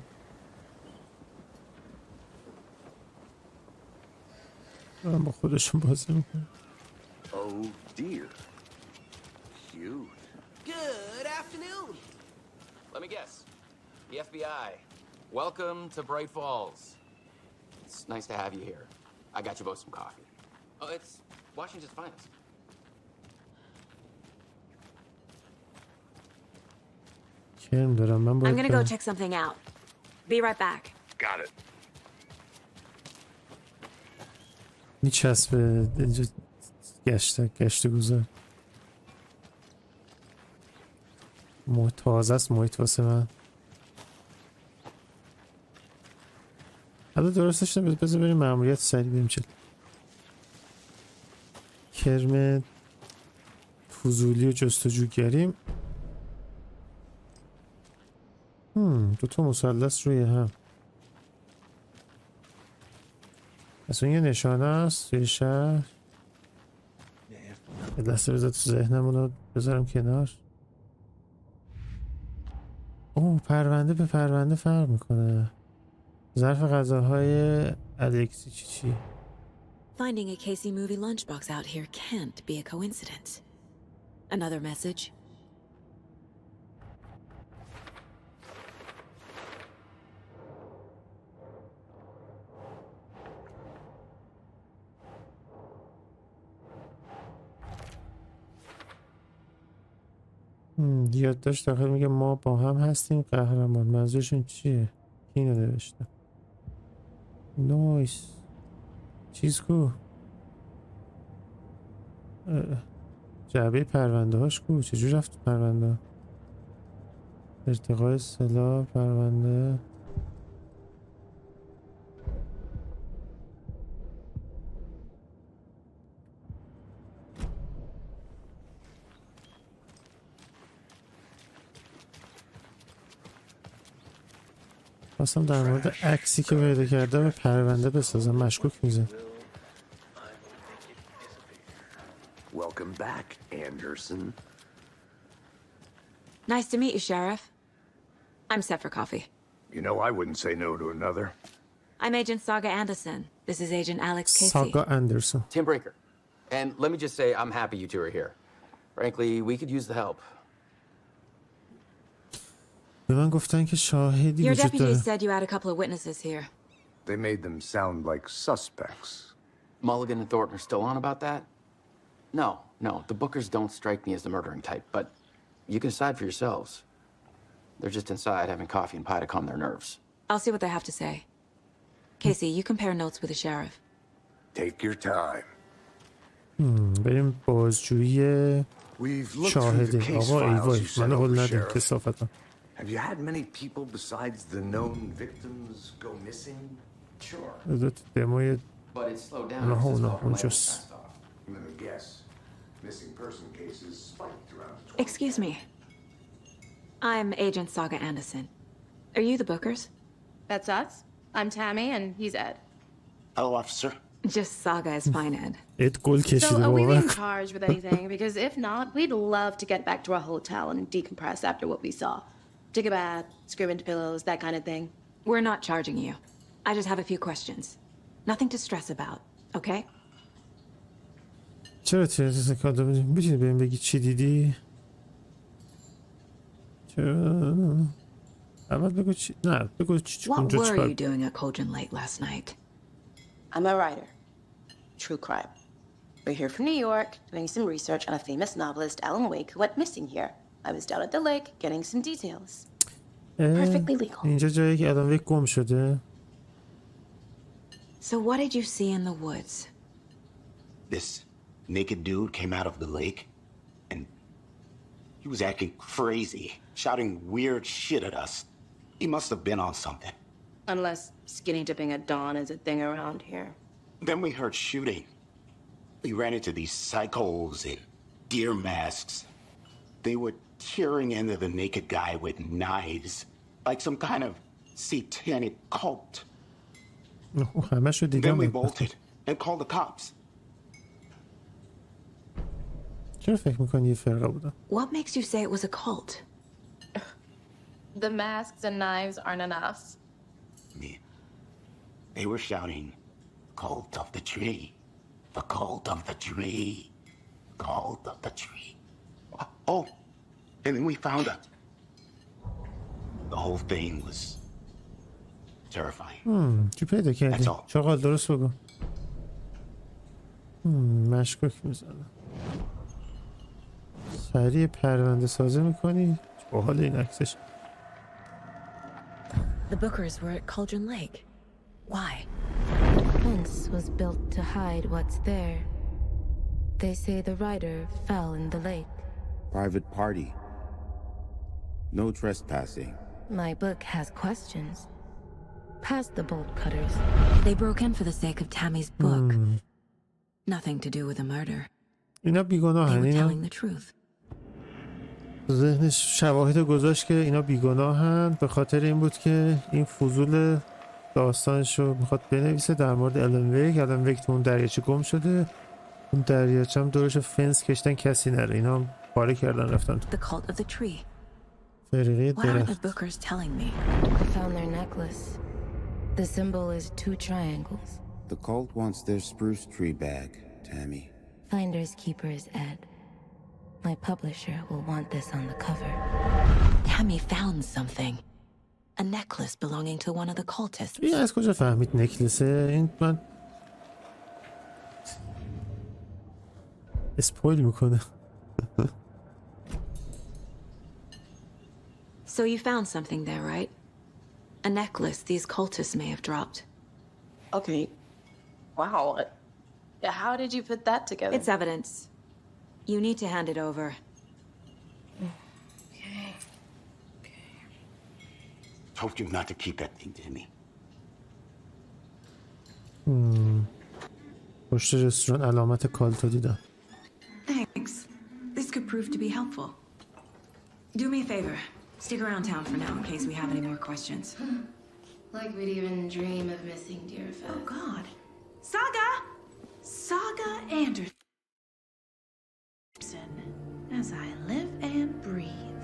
Speaker 2: با خودشون بازی میکنن.
Speaker 4: Oh dear. Cute.
Speaker 10: Good afternoon. Let me guess. The FBI. Welcome to Bright Falls. It's nice to have you here. I got you both some coffee. Oh, it's Washington's finest.
Speaker 2: کرم دارم من
Speaker 3: I'm
Speaker 2: باید
Speaker 3: gonna go check something out. Be right back.
Speaker 4: Got it.
Speaker 2: میچسبه اینجا گشت گذار. تازه است محیط واسه من. حالا درستش نبود. بذار بریم مأموریت سریع بریم چل. کرم فضولی و جستجوگریم. دوتا مثلث روی هم. اصلا یه نشانه است توی شهر. یه دسته بذار تو ذهنمون رو بذارم کنار. اوه پرونده به پرونده فرق میکنه. ظرف غذاهای الکسی چی؟
Speaker 3: Finding a Casey movie lunchbox out here can't be a coincidence. Another message.
Speaker 2: یادداشت داخل میگه ما با هم هستیم قهرمان. منظورشون چیه؟ اینو نوشته. نویس چیز کو؟ جعبه پرونده هاش کو؟ چجور رفت پرونده؟ ارتقای سلاح پرونده. اصلا در مورد عکسی که پیدا کرده به پرونده بسازم. مشکوک میزن.
Speaker 4: Welcome back, Anderson.
Speaker 3: Nice to meet you, Sheriff. I'm set for coffee.
Speaker 4: You know, I wouldn't say no to another.
Speaker 3: I'm Agent Saga Anderson. This is Agent Alex Casey.
Speaker 2: Saga Anderson.
Speaker 10: Tim Brinker. And let me just say, I'm happy you two are here. Frankly, we could use the help.
Speaker 2: به من گفتن که شاهدی
Speaker 3: Your
Speaker 2: وجود
Speaker 3: deputy
Speaker 2: داره.
Speaker 3: said you had a couple of witnesses here.
Speaker 4: They made them sound like suspects.
Speaker 10: Mulligan and Thornton are still on about that? No, No, the Bookers don't strike me as the murdering type, but you can decide for yourselves. They're just inside having coffee and pie to calm their nerves.
Speaker 3: I'll see what they have to say. Casey, you compare notes with the sheriff.
Speaker 4: Take your time.
Speaker 2: بریم بازجویی
Speaker 4: We've looked through the
Speaker 2: شاهده.
Speaker 4: case
Speaker 2: آقا
Speaker 4: files
Speaker 2: ایوای
Speaker 4: you sent
Speaker 2: من حال
Speaker 4: over,
Speaker 2: ندیم
Speaker 4: Sheriff.
Speaker 2: کثافتم.
Speaker 4: Have you had many people besides the known victims go missing?
Speaker 10: Sure,
Speaker 2: ازت دموی
Speaker 10: but it's slowed down
Speaker 2: اونها
Speaker 10: since
Speaker 2: اونها
Speaker 10: Vulcan Lake was
Speaker 2: اونجاست.
Speaker 10: passed off.
Speaker 4: Let me guess. Missing person cases spiked around the 20.
Speaker 3: Excuse me. I'm Agent Saga Anderson. Are you the Bookers?
Speaker 11: That's us. I'm Tammy, and he's Ed.
Speaker 12: Hello, officer.
Speaker 3: Just Saga is fine, Ed.
Speaker 2: ات گل
Speaker 11: So,
Speaker 2: کشیده
Speaker 11: are we
Speaker 2: باور
Speaker 11: being
Speaker 2: کن.
Speaker 11: charged with anything? Because if not, we'd love to get back to our hotel and decompress after what we saw. Take a bath, scream into pillows, that kind of thing.
Speaker 3: We're not charging you. I just have a few questions. Nothing to stress about, okay?
Speaker 2: چرا ترس کادا بدیم؟ میتونی بهم بگی چی دیدی؟ چرا؟ اول بگو چی؟ نه بگو چی
Speaker 3: What
Speaker 2: اونجا
Speaker 3: were
Speaker 2: چیکار؟
Speaker 3: you doing at Cauldron Lake last night?
Speaker 11: I'm a writer. True crime. We're here from New York, doing some research on a famous novelist, Alan Wake, who went missing here. I was down at the lake, getting some details. Perfectly legal.
Speaker 2: اینجا جایی که آدم یک گم شده.
Speaker 3: So what did you see in the woods?
Speaker 12: This naked dude came out of the lake, and he was acting crazy, shouting weird shit at us. He must have been on something.
Speaker 11: Unless skinny dipping at dawn is a thing around here.
Speaker 12: Then we heard shooting. We ran into these psychos in deer masks. They were tearing into the naked guy with knives, like some kind of satanic cult.
Speaker 2: همه شو دیدم.
Speaker 12: Then we bolted and called the cops.
Speaker 2: چرا فکر میکنی یه فرقه بودن؟
Speaker 3: What makes you say it was a cult?
Speaker 11: The masks and knives aren't enough.
Speaker 12: They were shouting, "Cult of the tree, the cult of the tree, cult of the tree." Oh, and then we found out. The whole thing was terrifying.
Speaker 2: چی پیدا کردی؟
Speaker 12: That's all.
Speaker 2: چاقال درست بگو. مشکوک میزنم. سریع پرونده سازی میکنی؟ باحال این عکسش.
Speaker 3: The Bookers were at Cauldron Lake. Why?
Speaker 13: The fence was built to hide what's there. They say the rider fell in the lake.
Speaker 14: Private party. No trespassing.
Speaker 13: My book has questions. Past the bolt cutters.
Speaker 3: They broke in for the sake of Tammy's book. Nothing to do with the murder.
Speaker 2: اینا بیگناه
Speaker 3: They
Speaker 2: هن.
Speaker 3: were
Speaker 2: اینا
Speaker 3: telling the truth.
Speaker 2: ذهنش شواهد گذاشت که اینا بیگناه هن. به خاطر این بود که این فضول داستانش رو میخواد بنویسه در مورد الان ویک. الان ویک تو اون دریاچه گم شده. اون دریاچه هم دورش فنس کشتن کسی نره. اینا هم پاره کردن رفتن تو
Speaker 3: The cult of the tree.
Speaker 2: فرقه
Speaker 3: What are the
Speaker 2: درخت.
Speaker 3: Bookers telling me?
Speaker 13: I found their necklace. The symbol is 2 triangles.
Speaker 14: The cult wants their spruce tree back, Tammy.
Speaker 13: Finders keepers Ed. My publisher will want this on the cover.
Speaker 3: Tammy found something. A necklace belonging to one of the cultists.
Speaker 2: این از کجا فهمید نکلسه؟ این من اسپویل میکنه.
Speaker 3: So you found something there, right? A necklace these cultists may have dropped.
Speaker 11: Okay. Wow. How did you put that together?
Speaker 3: It's evidence. You need to hand it over.
Speaker 11: Okay.
Speaker 12: Told you not to keep that thing to me.
Speaker 2: پشت رستوران علامت کالتو دیدم.
Speaker 3: Thanks. This could prove to be helpful. Do me a favor. Stick around town for now in case we have any more questions.
Speaker 11: Like we'd even dream of missing dear Fed.
Speaker 3: Oh, God. Saga! Saga Anderson. As I live and breathe.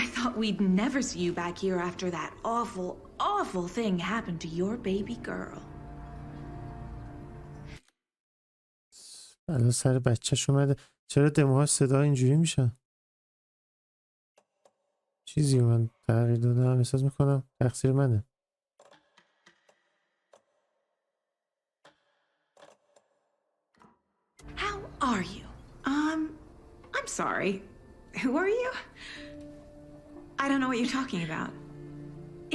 Speaker 3: I thought we'd never see you back here after that awful, awful thing happened to your baby girl.
Speaker 2: الان سر بچهش اومده. چرا دموهاش صدا اینجوری میشن؟ چیزی من تغییر دادم. احساس میکنم تقصیر منه.
Speaker 3: are you? I'm sorry. Who are you? I don't know what you're talking about.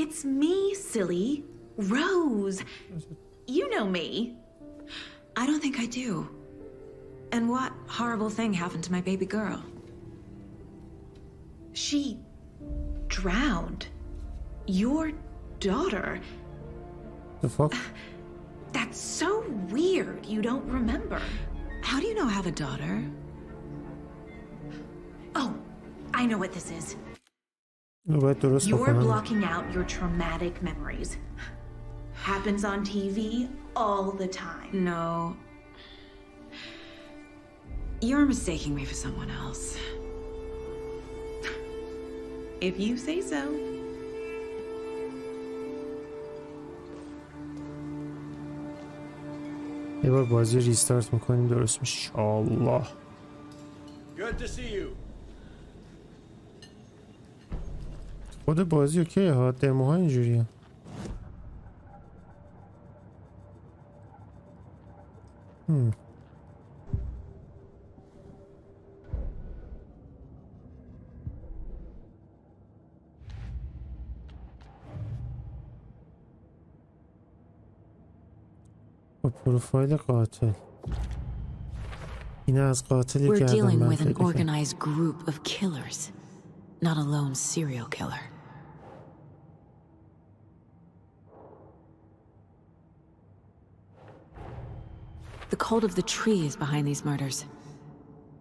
Speaker 3: It's me, silly. Rose. You know me. I don't think I do. And what horrible thing happened to my baby girl? She drowned. Your daughter.
Speaker 2: The fuck?
Speaker 3: That's so weird. You don't remember. How do you know I have a daughter? Oh, I know what this is. You're blocking out your traumatic memories. Happens on TV all the time. No. You're mistaking me for someone else. If you say so.
Speaker 2: یه بار بازی ریستارت میکنیم درست میشه الله.
Speaker 7: Good to see you.
Speaker 2: خود بازی اوکی ها، دموها اینجوریه. پروفایل قاتل. این از قاتلی
Speaker 3: We're
Speaker 2: که
Speaker 3: dealing with an organized group of killers, not a lone serial killer. The cult of the tree is behind these murders.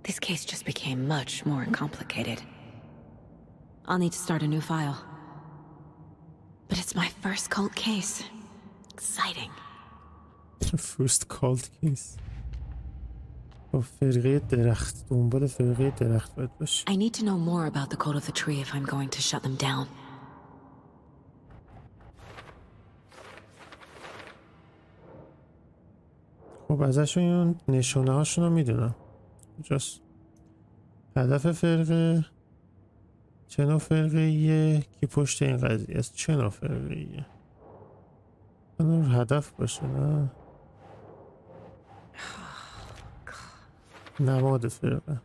Speaker 3: This case just became much more complicated. I'll need to start a new file. But it's my first cult case. Exciting.
Speaker 2: First cult case. با فرقه درخت. دنبال فرقه درخت باید باشه.
Speaker 3: I need to know more about the cult of the tree if I'm going to shut them down.
Speaker 2: خب ازشون نشونه هاشون رو میدونم. کجاست؟ هدف فرقه چه نوع فرقه ایه که پشت این قضیه است؟ چه نوع فرقه ایه؟ هدف باشه نه؟ نماد فرقه.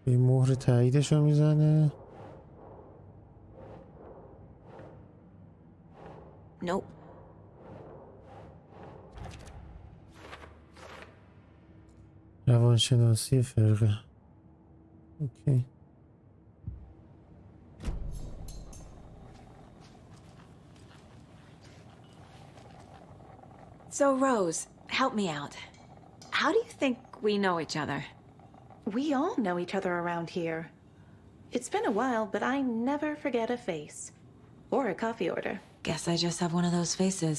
Speaker 2: این مهر تاییدش رو میزنه.
Speaker 3: Nope.
Speaker 2: روانشناسی فرقه. اوکی.
Speaker 3: So, Rose, help me out. How do you think we know each other?
Speaker 11: We all know each other around here. It's been a while, but I never forget a face. Or a coffee order.
Speaker 3: Guess I just have one of those faces.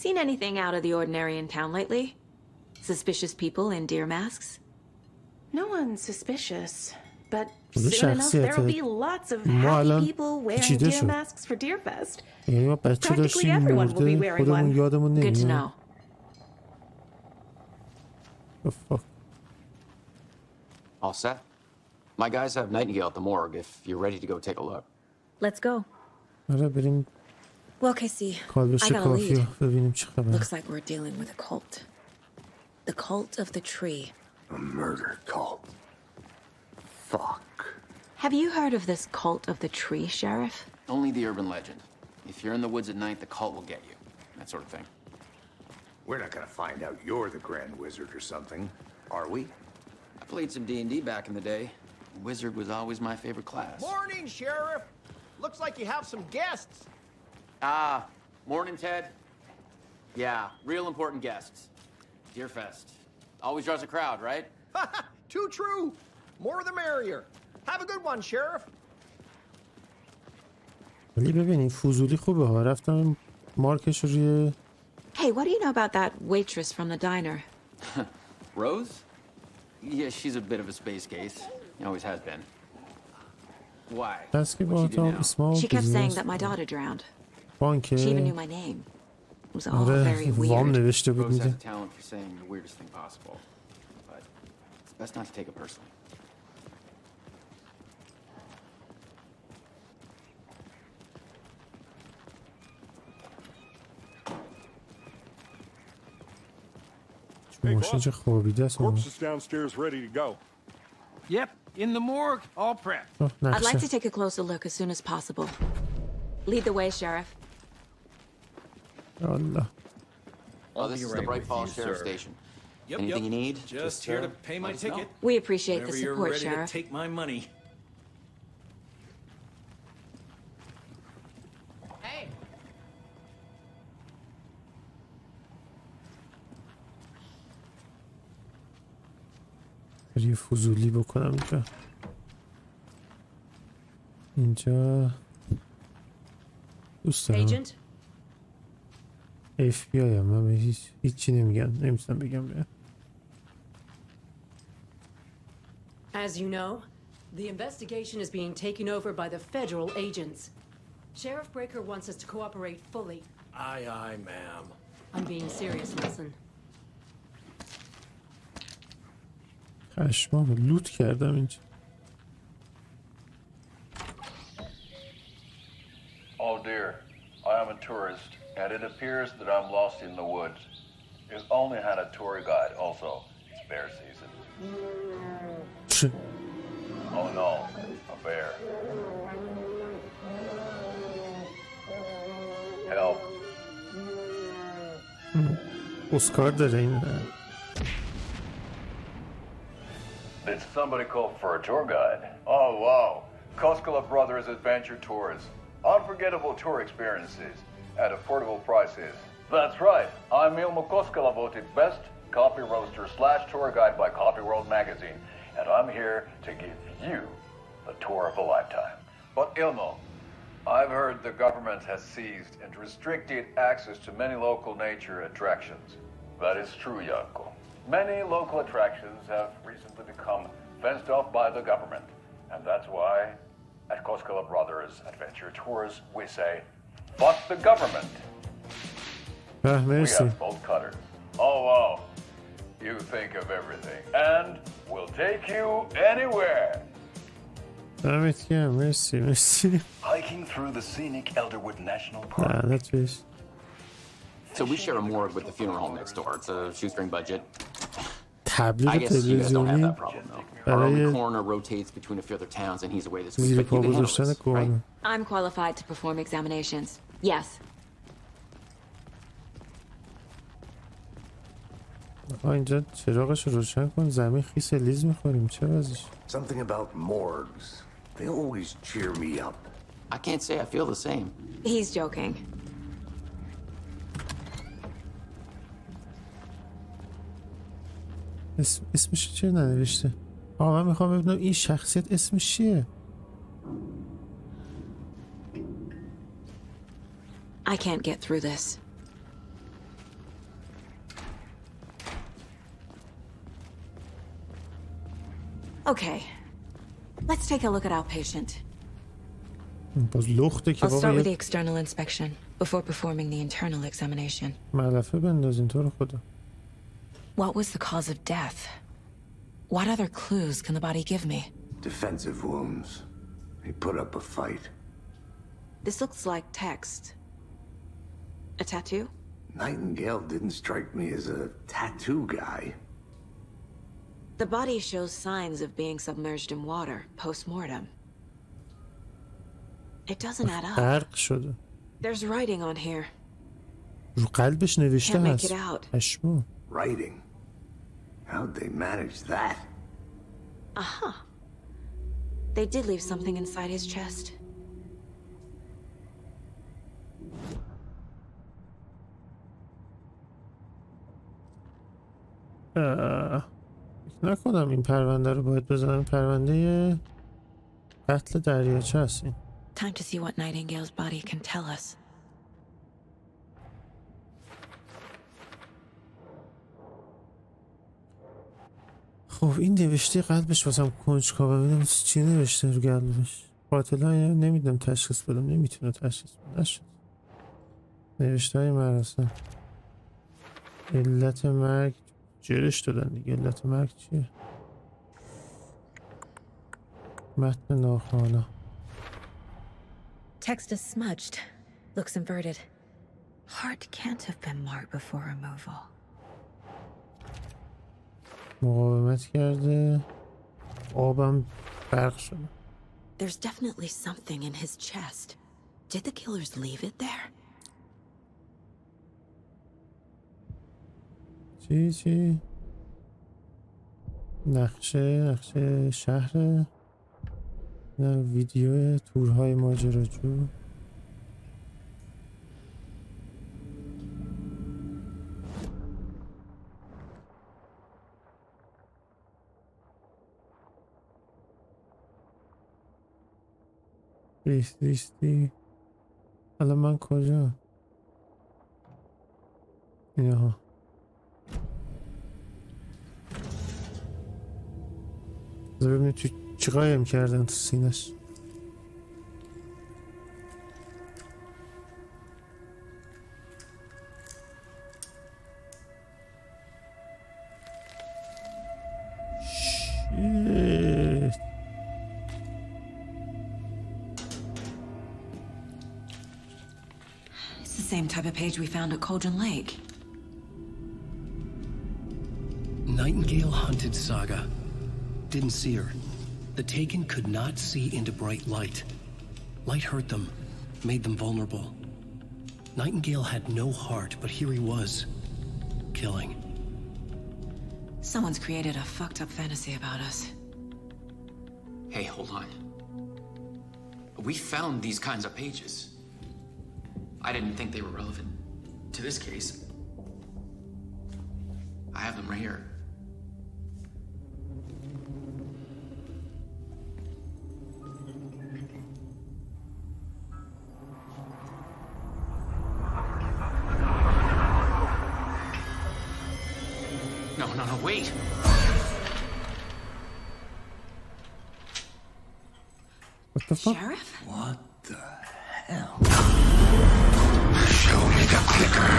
Speaker 3: Seen anything out of the ordinary in town lately? Suspicious people in deer masks?
Speaker 11: No one's suspicious. But soon enough there'll be lots of happy people wearing deer masks for Deer Fest. Practically everyone will be wearing one.
Speaker 3: Good to know.
Speaker 2: The fuck?
Speaker 10: All set? My guys have Nightingale at the morgue if you're ready to go take a look.
Speaker 3: Let's go.
Speaker 2: آره بریم.
Speaker 3: Well, Casey, I got a lead.
Speaker 2: ببینیم چه خبره.
Speaker 3: Looks like we're dealing with a cult. The cult of the tree.
Speaker 4: A murder cult. Fuck.
Speaker 3: Have you heard of this cult of the tree, Sheriff?
Speaker 10: Only the urban legend. If you're in the woods at night, the cult will get you. That sort of thing.
Speaker 4: We're not gonna find out you're the Grand Wizard or something, are we?
Speaker 10: I played some D&D back in the day. Wizard was always my favorite class.
Speaker 7: Morning, Sheriff. Looks like you have some guests.
Speaker 10: Ah, morning, Ted. Yeah, real important guests. Deerfest. Always draws a crowd, right?
Speaker 7: Too true. More the merrier. Have a good one, Sheriff.
Speaker 2: ولی ببینیم فوزولی خوبه ها. رفتم مارکش روی.
Speaker 3: Hey, what do you know about that waitress from the diner?
Speaker 10: Rose? Yeah, she's a bit of a space case. Always has been. Why?
Speaker 3: She kept saying that my daughter drowned. She even knew my name. It was all very weird.
Speaker 10: Rose has a talent for saying the weirdest thing possible. But it's best not to take it personally.
Speaker 2: ماشین چه خوابیده است.
Speaker 5: Corpse is downstairs ready to go.
Speaker 7: Yep, in the morgue, all prepped.
Speaker 3: I'd like to take a closer look as soon as possible. Lead the way, Sheriff.
Speaker 2: Allah.
Speaker 10: Oh, this is the Bright Falls Sheriff Station. Anything you need?
Speaker 15: Just here to pay my ticket.
Speaker 3: We appreciate the
Speaker 15: Whenever
Speaker 3: support,
Speaker 15: you're ready
Speaker 3: Sheriff.
Speaker 15: to take my money.
Speaker 10: Hey.
Speaker 2: یه فضولی بکنم اینجا دوست دارم FBI هم من هیچی نمیگم نمیتونم بگم به
Speaker 16: As you know, the investigation is being taken over by the federal agents. Sheriff Breaker wants us to cooperate fully.
Speaker 15: Aye, aye, ma'am.
Speaker 16: I'm being serious, listen.
Speaker 2: خشمام لوت کردم اینجا
Speaker 17: Oh dear, I am a tourist, and it appears that I'm lost in the woods. You've only had a tour guide also. It's bear season. Oh no, a bear. Help.
Speaker 2: اسکار داره این
Speaker 17: Did somebody call for a tour guide? Oh wow, Koskela Brothers Adventure Tours. Unforgettable tour experiences at affordable prices. That's right, I'm Ilmo Koskela, voted best coffee roaster / tour guide by Coffee World magazine, and I'm here to give you the tour of a lifetime. But Ilmo, I've heard the government has seized and restricted access to many local nature attractions. That is true, Yanko. Many local attractions have recently become fenced off by the government, and that's why at Koskela Brothers Adventure Tours we say, fuck the government. We have bolt cutters. Oh wow, you think of everything, and we'll take you anywhere.
Speaker 2: Merci.
Speaker 17: Hiking through the scenic Elderwood National Park.
Speaker 2: that's it.
Speaker 10: So we share a morgue with the funeral home next door. It's a shoestring budget.
Speaker 2: تبلیغ
Speaker 10: I guess you guys don't have
Speaker 2: تلویزیونی
Speaker 10: that problem though. Our own coroner rotates between a few other towns and he's away this week.
Speaker 2: زیر
Speaker 10: But
Speaker 2: پا
Speaker 10: you can handle
Speaker 2: گذاشتن
Speaker 10: this, right?
Speaker 2: کرونا
Speaker 3: I'm qualified to perform examinations. Yes.
Speaker 2: اینجا چراغش رو روشن کن زمین خیس لیز میخوریم چه وضعش
Speaker 4: Something about morgues. They always cheer me up.
Speaker 10: I can't say I feel the same.
Speaker 3: He's joking.
Speaker 2: اسمش چه ننوشته من میخوام ببینم این شخصیت اسمش چیه
Speaker 3: I can't get through this. Okay. Let's take a look at our patient.
Speaker 2: باز لخته که
Speaker 3: I'll start with the
Speaker 2: واقعا
Speaker 3: external inspection before performing the internal examination.
Speaker 2: ملفه بندازین تو رو خدا
Speaker 3: What was the cause of death? What other clues can the body give me?
Speaker 4: Defensive wounds. He put up a fight.
Speaker 3: This looks like text. A tattoo?
Speaker 4: Nightingale didn't strike me as a tattoo guy.
Speaker 3: The body shows signs of being submerged in water post-mortem. It doesn't add up.
Speaker 2: غرق شده
Speaker 3: There's writing on here.
Speaker 2: رو قلبش نوشته
Speaker 3: Can't make
Speaker 2: هست
Speaker 3: it out.
Speaker 2: پشمو
Speaker 4: Writing. How'd they manage that?
Speaker 3: Aha. They did leave something inside his chest.
Speaker 2: نکنم این پرونده رو باید بزنم پرونده قتل دریاچه هست این
Speaker 3: Time to see what Nightingale's body can tell us.
Speaker 2: خب این نوشته قلبش واسم کنجکاوه ببینم چی نوشته رو قلبش قاتل های نمیدونم تشخیص بدم نمیتونه تشخیص بدم نشد نوشته های مراسم علت مرگ جرش دادن دیگه علت مرگ چیه متن ناخوانا
Speaker 3: Text is smudged. Looks inverted. Heart can't have been marked before removal.
Speaker 2: مقاومت کرده. آبم برق شده.
Speaker 18: There's definitely something in his chest. Did the killers leave it there?
Speaker 2: چی؟ نقشه شهر. نه ویدیو تورهای ماجراجو. ریستی. الان من کجا؟ اینها. ببینید چی قایم کردن تو سینش.
Speaker 3: It's the same type of page we found at Cauldron Lake.
Speaker 1: Nightingale hunted Saga. Didn't see her. The Taken could not see into bright light. Light hurt them, made them vulnerable. Nightingale had no heart, but here he was, killing.
Speaker 3: Someone's created a fucked up fantasy about us.
Speaker 10: Hey, hold on. We found these kinds of pages. I didn't think they were relevant to this case. I have them right here. No, wait!
Speaker 2: What the fuck?
Speaker 3: Sheriff?
Speaker 12: What the hell? Show me the clicker.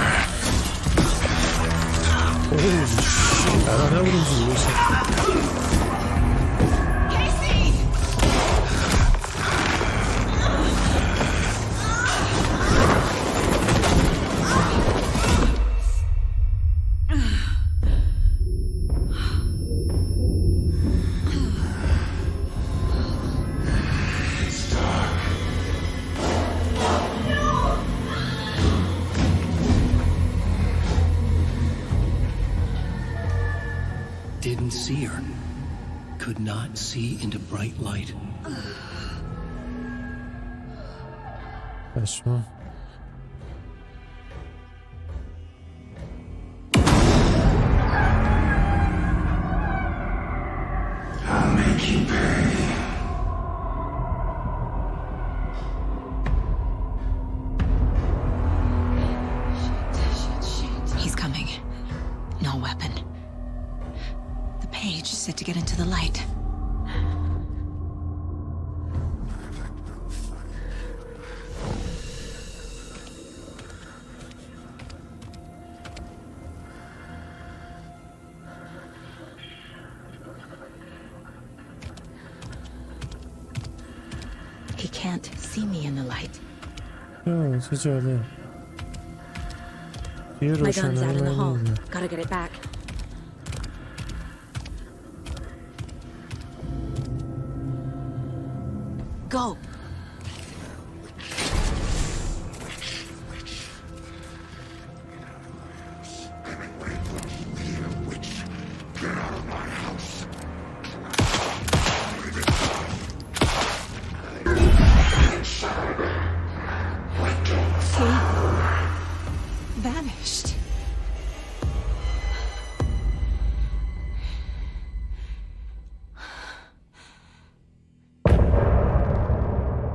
Speaker 2: Holy shit, I don't know what he's using.
Speaker 1: Didn't see her. Could not see into bright light.
Speaker 2: پشما.
Speaker 12: I'll make you pay.
Speaker 3: He's coming. No weapon. The page said to get into the light.
Speaker 18: He can't see me in the light.
Speaker 2: چه جالب. یه
Speaker 18: My gun's out in the
Speaker 2: روشنایی
Speaker 18: hall.
Speaker 2: من
Speaker 18: Gotta get it back. Go.
Speaker 3: Vanished.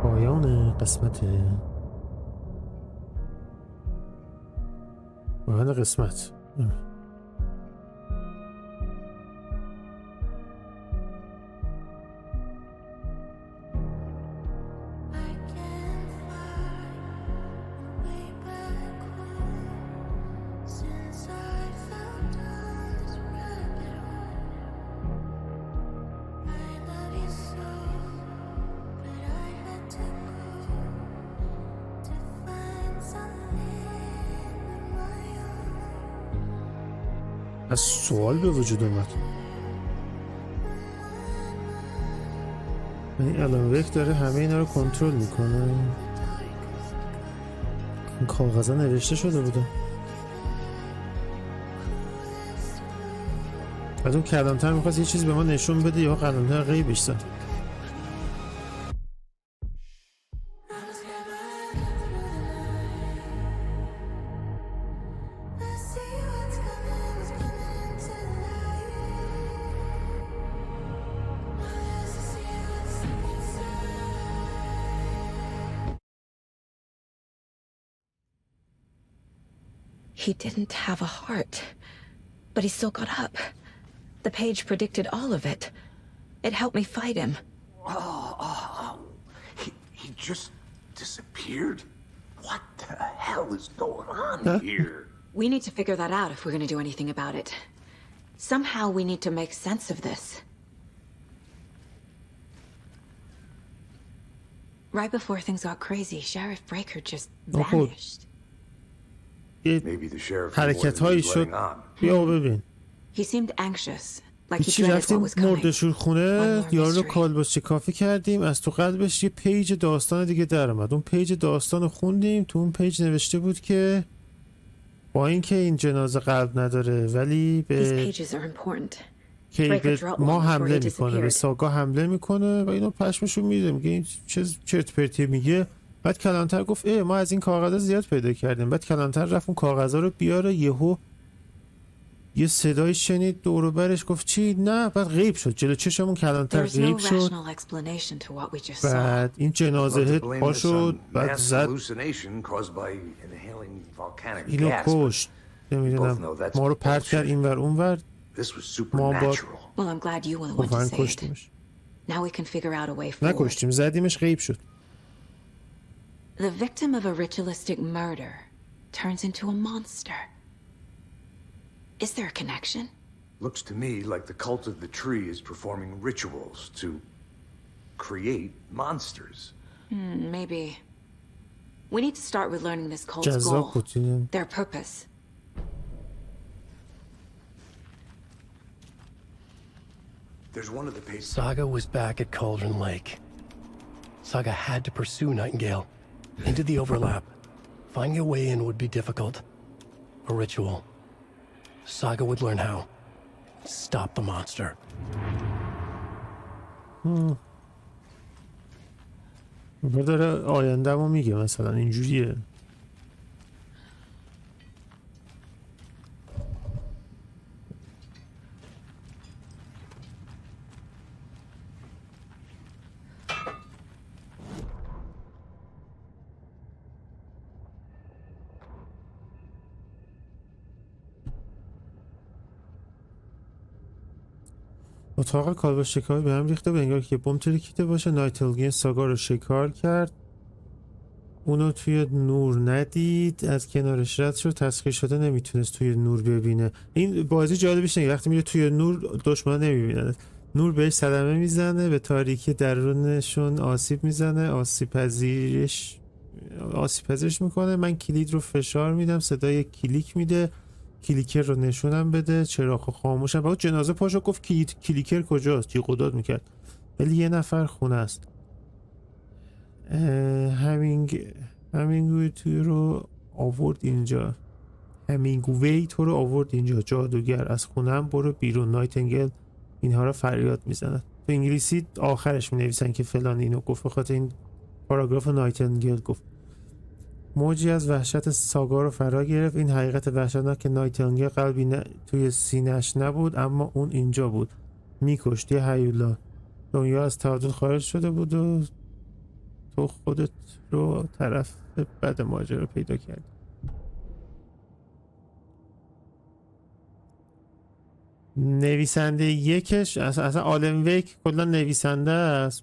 Speaker 2: پایان قسمت. از سوال به وجود اومد. این الان داره همه اینا رو کنترل میکنه. این کاغذا نوشته شده بوده. از اون کلانتر میخواست یه چیز به ما نشون بده یا کلانتر غیبش زد.
Speaker 3: He didn't have a heart, but he still got up. The page predicted all of it. It helped me fight him.
Speaker 4: He just disappeared? What the hell is going on here?
Speaker 3: We need to figure that out if we're going to do anything about it. Somehow we need to make sense of this. Right before things got crazy, Sheriff Breaker just vanished.
Speaker 4: Maybe the sheriff
Speaker 2: حرکت هایی شد. بیا ببین.
Speaker 3: He seemed anxious, like he
Speaker 2: چی
Speaker 3: dreaded what
Speaker 2: رفتیم
Speaker 3: was coming.
Speaker 2: مردشور خونه یارو کالباس شکافی کردیم، از تو قلبش یه پیج داستان دیگه در اومد. اون پیج داستان رو خوندیم. تو اون پیج نوشته بود که با اینکه این جنازه قلب نداره ولی به ما حمله میکنه، به ساگا حمله میکنه و اینو پشمشو میده، میگه این چه چرت پرتی میگه. بعد کلانتر گفت ما از این کاغذا زیاد پیدا کردیم. بعد کلانتر رفت اون کاغذا رو بیاره، یهو یه صدای شنید دور و برش، گفت چی؟ نه. بعد غیب شد جلو چشمون. کلانتر غیب شد. بعد این جنازه پا شد، بعد زد اینو کشت. نمیدونم ما رو پرت کرد این ور اون ور. ما با خفن کشتیمش. نکشتیم، زدیمش، غیب شد.
Speaker 3: The victim of a ritualistic murder turns into a monster. Is there a connection?
Speaker 4: Looks to me like the cult of the tree is performing rituals to create monsters.
Speaker 3: Maybe. We need to start with learning this cult's goal, their purpose.
Speaker 4: There's one of the pages.
Speaker 1: Saga was back at Cauldron Lake. Saga had to pursue Nightingale into the overlap. Finding a way in would be difficult. A ritual. Saga would learn how. Stop the monster.
Speaker 2: داره آینده‌مو میگه مثلا اینجوریه. اتاق کالباس شکاری به هم ریخته، به انگار که بمب ترکیده باشه. نایتینگیل ساگا رو شکار کرد، اونو توی نور ندید، از کنارش رد شد، تسخیر شده، نمیتونست توی نور ببینه. این بازی جالبش اینه وقتی میره توی نور دشمن نمیبینه، نور بهش صدمه میزنه، به تاریکی درونشون آسیب میزنه، آسیب پذیرش میکنه. من کلید رو فشار میدم، صدای کلیک میده، کلیکر رو نشونم بده، چراغ خاموشم. بعد جنازه پاشو گفت کلیکر کجاست، جیغ و داد میکرد، ولی یه نفر خونه است. همینگوی تو رو آورد اینجا. همینگوی تو رو آورد اینجا. جادوگر از خونم برو بیرون. نایتینگل اینها رو فریاد میزند. تو انگلیسی آخرش می نویسن که فلان اینو گفت، بخاطر این پاراگراف نایتینگل گفت. موجی از وحشت ساگا رو فرا گرفت. این حقیقت وحشتناک که نایتینگل قلبی توی سینه‌اش نبود، اما اون اینجا بود، میکشت. یه هیولا. دنیا از تعادل خارج شده بود و تو خودت رو طرف بد ماجرا پیدا کردی. نویسنده یکش اصلا آلن ویک کلا نویسنده است.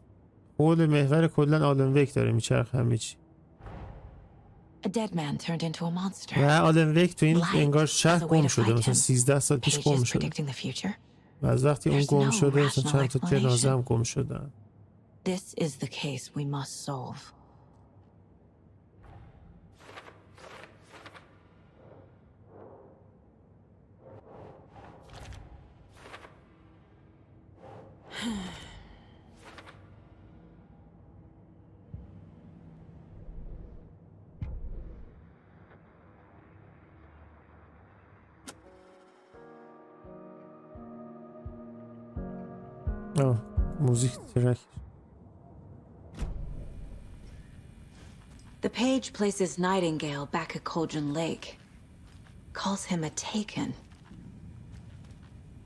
Speaker 2: حول محور کلا آلن ویک داره میچرخ همه چی. و آلن ویک تو این انگار شهر گم شده، مثلا 13 سال پیش گم شده و از وقتی اون گم شده مثلا چند تا جنازه هم گم شدن.
Speaker 3: This is the case we must solve.
Speaker 2: موزیک ترک.
Speaker 3: The page places Nightingale back at Cauldron Lake. Calls him a Taken.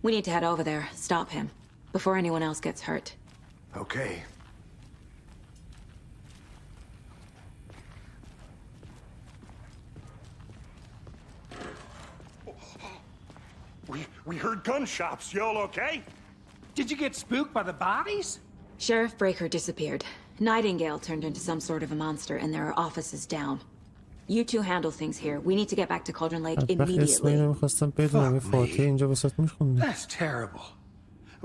Speaker 3: We need to head over there, stop him, before anyone else gets hurt.
Speaker 4: Okay.
Speaker 5: We heard gunshots. Y'all okay?
Speaker 7: Did you get spooked by the bodies?
Speaker 3: Sheriff Breaker disappeared. Nightingale turned into some sort of a monster, and there are offices down. You two handle things here. We need to get back to Cauldron Lake immediately.
Speaker 7: That's terrible.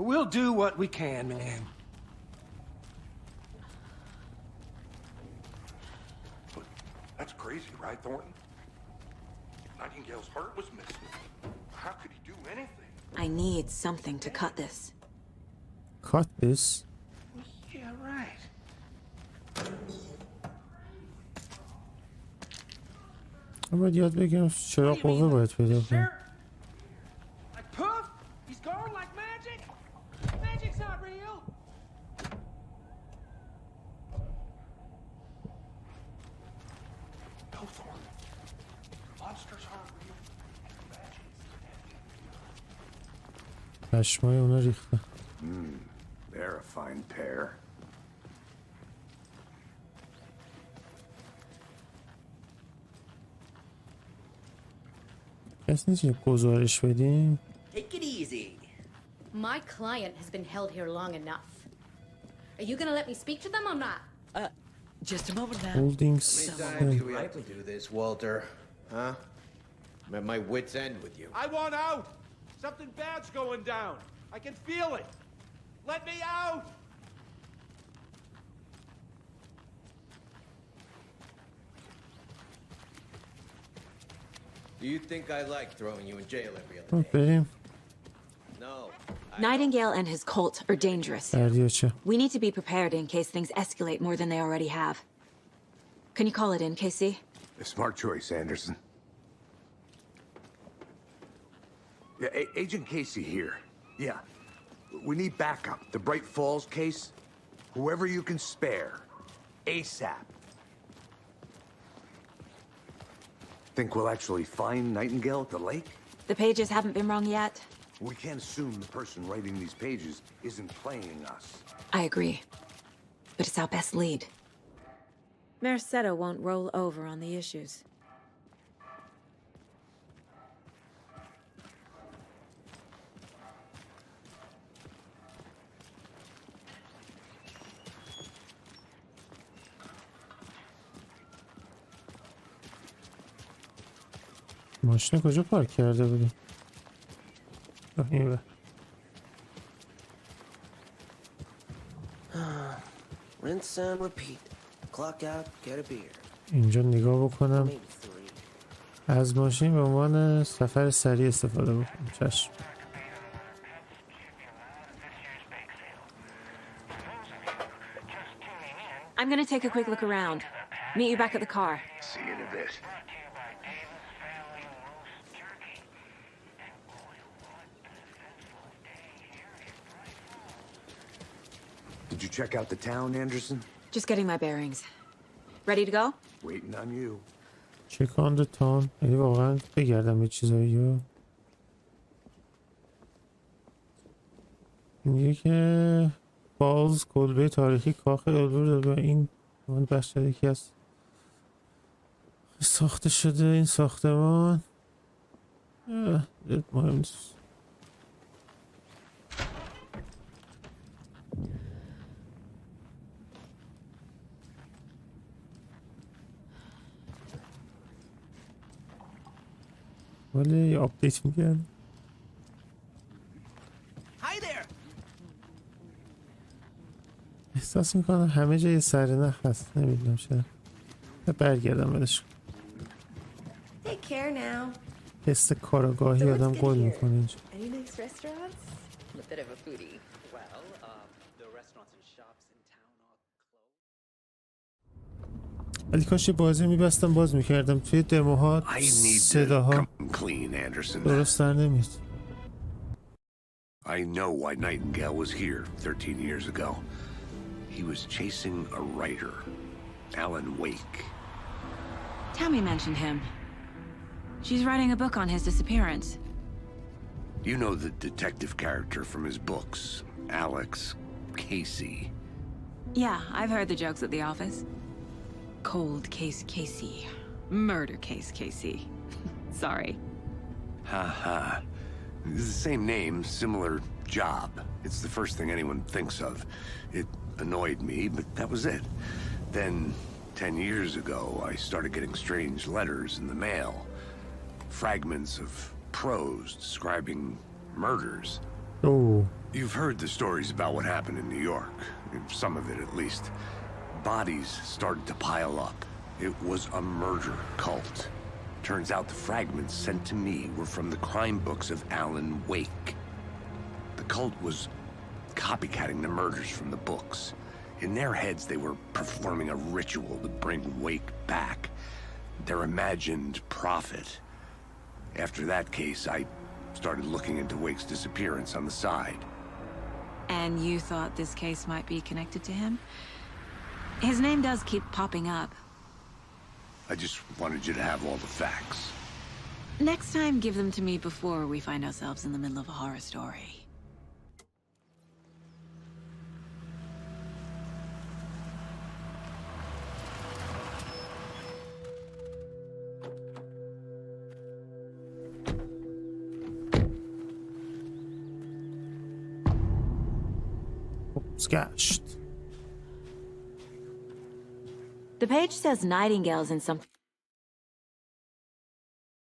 Speaker 7: We'll do what we can, man.
Speaker 5: That's crazy, right, Thornton? Nightingale's heart was missing. How could he do anything?
Speaker 3: I need something to cut this.
Speaker 2: Cut this?
Speaker 7: Yeah, right.
Speaker 2: باید یاد بگیرم چرا قوه باید پیدا کنم.
Speaker 7: Like poof? He's gone like magic? Magic's not real.
Speaker 5: No, Thornton. Monsters aren't real.
Speaker 2: پشمای اونا ریخته.
Speaker 4: They're a fine pair.
Speaker 2: کس نیست یه گزارش بدیم؟
Speaker 19: Take it easy.
Speaker 20: My client has been held here long enough. Are you gonna let me speak to them or not?
Speaker 19: Just a moment now.
Speaker 2: Holdings.
Speaker 15: How many times do we have to do this, Walter? Huh? I'm at my wit's end with you.
Speaker 21: I want out! Something bad's going down. I can feel it. Let me out!
Speaker 15: Do you think I like throwing you in jail every other day?
Speaker 2: بریم.
Speaker 15: No.
Speaker 3: Nightingale and his cult are dangerous. We need to be prepared in case things escalate more than they already have. Can you call it in, KC?
Speaker 4: A smart choice, Anderson. Yeah, Agent Casey here. Yeah. We need backup. The Bright Falls case. Whoever you can spare. ASAP. Think we'll actually find Nightingale at the lake?
Speaker 3: The pages haven't been wrong yet.
Speaker 4: We can't assume the person writing these pages isn't playing us.
Speaker 3: I agree. But it's our best lead. Merceda won't roll over on the issues.
Speaker 2: ماشین کجا پارک کرده بودیم؟ این
Speaker 19: Rinse and repeat. Clock out, get a beer.
Speaker 2: اینجا نگاه بکنم. از ماشین به عنوان سفر سریع استفاده بکنم. چشم.
Speaker 3: I'm gonna take a quick look around. Meet you back at the car.
Speaker 4: See you in a bit. Did you check out the town, Anderson?
Speaker 3: Just getting my bearings. Ready to go?
Speaker 4: Waiting on you.
Speaker 2: Check on the town. یعنی واقعا بگردم یه چیزایی رو. میگه که فالز کلبه تاریخی کاخ البرز و این بخش یکی از ساخته شده این ساختمان مهم نیست. ولی آپدیت میگن. احساس میکنم همه جای سرنخ هست. نمیدونم چرا. برگردم بدش.
Speaker 22: Take care now.
Speaker 2: حس کاراگاهی آدم قول میکنه اینجا.
Speaker 22: Any nice restaurants? I'm a bit of a foodie.
Speaker 23: Well, the restaurants and shops in town are closed.
Speaker 2: ولی کاش بازی میبستم باز میکردم. توی دموها صداها درست در نمیاد.
Speaker 4: I know why Nightingale was here 13 years ago. He was chasing a writer, Alan Wake.
Speaker 3: Tammy mentioned him. She's writing a book on his disappearance.
Speaker 4: You know the detective character from his books, Alex Casey.
Speaker 3: Yeah, I've heard the jokes at the office. Cold case Casey. Murder case Casey. Sorry.
Speaker 4: Ha. The same name, similar job. It's the first thing anyone thinks of. It annoyed me, but that was it. Then, 10 years ago, I started getting strange letters in the mail. Fragments of prose describing murders.
Speaker 2: Oh.
Speaker 4: You've heard the stories about what happened in New York. Some of it, at least. Bodies started to pile up. It was a murder cult. Turns out the fragments sent to me were from the crime books of Alan Wake. The cult was copycatting the murders from the books. In their heads, they were performing a ritual to bring Wake back. Their imagined prophet. After that case, I started looking into Wake's disappearance on the side.
Speaker 3: And you thought this case might be connected to him? His name does keep popping up.
Speaker 4: I just wanted you to have all the facts.
Speaker 3: Next time, give them to me before we find ourselves in the middle of a horror story.
Speaker 2: Sketched.
Speaker 18: The page says Nightingale's in some...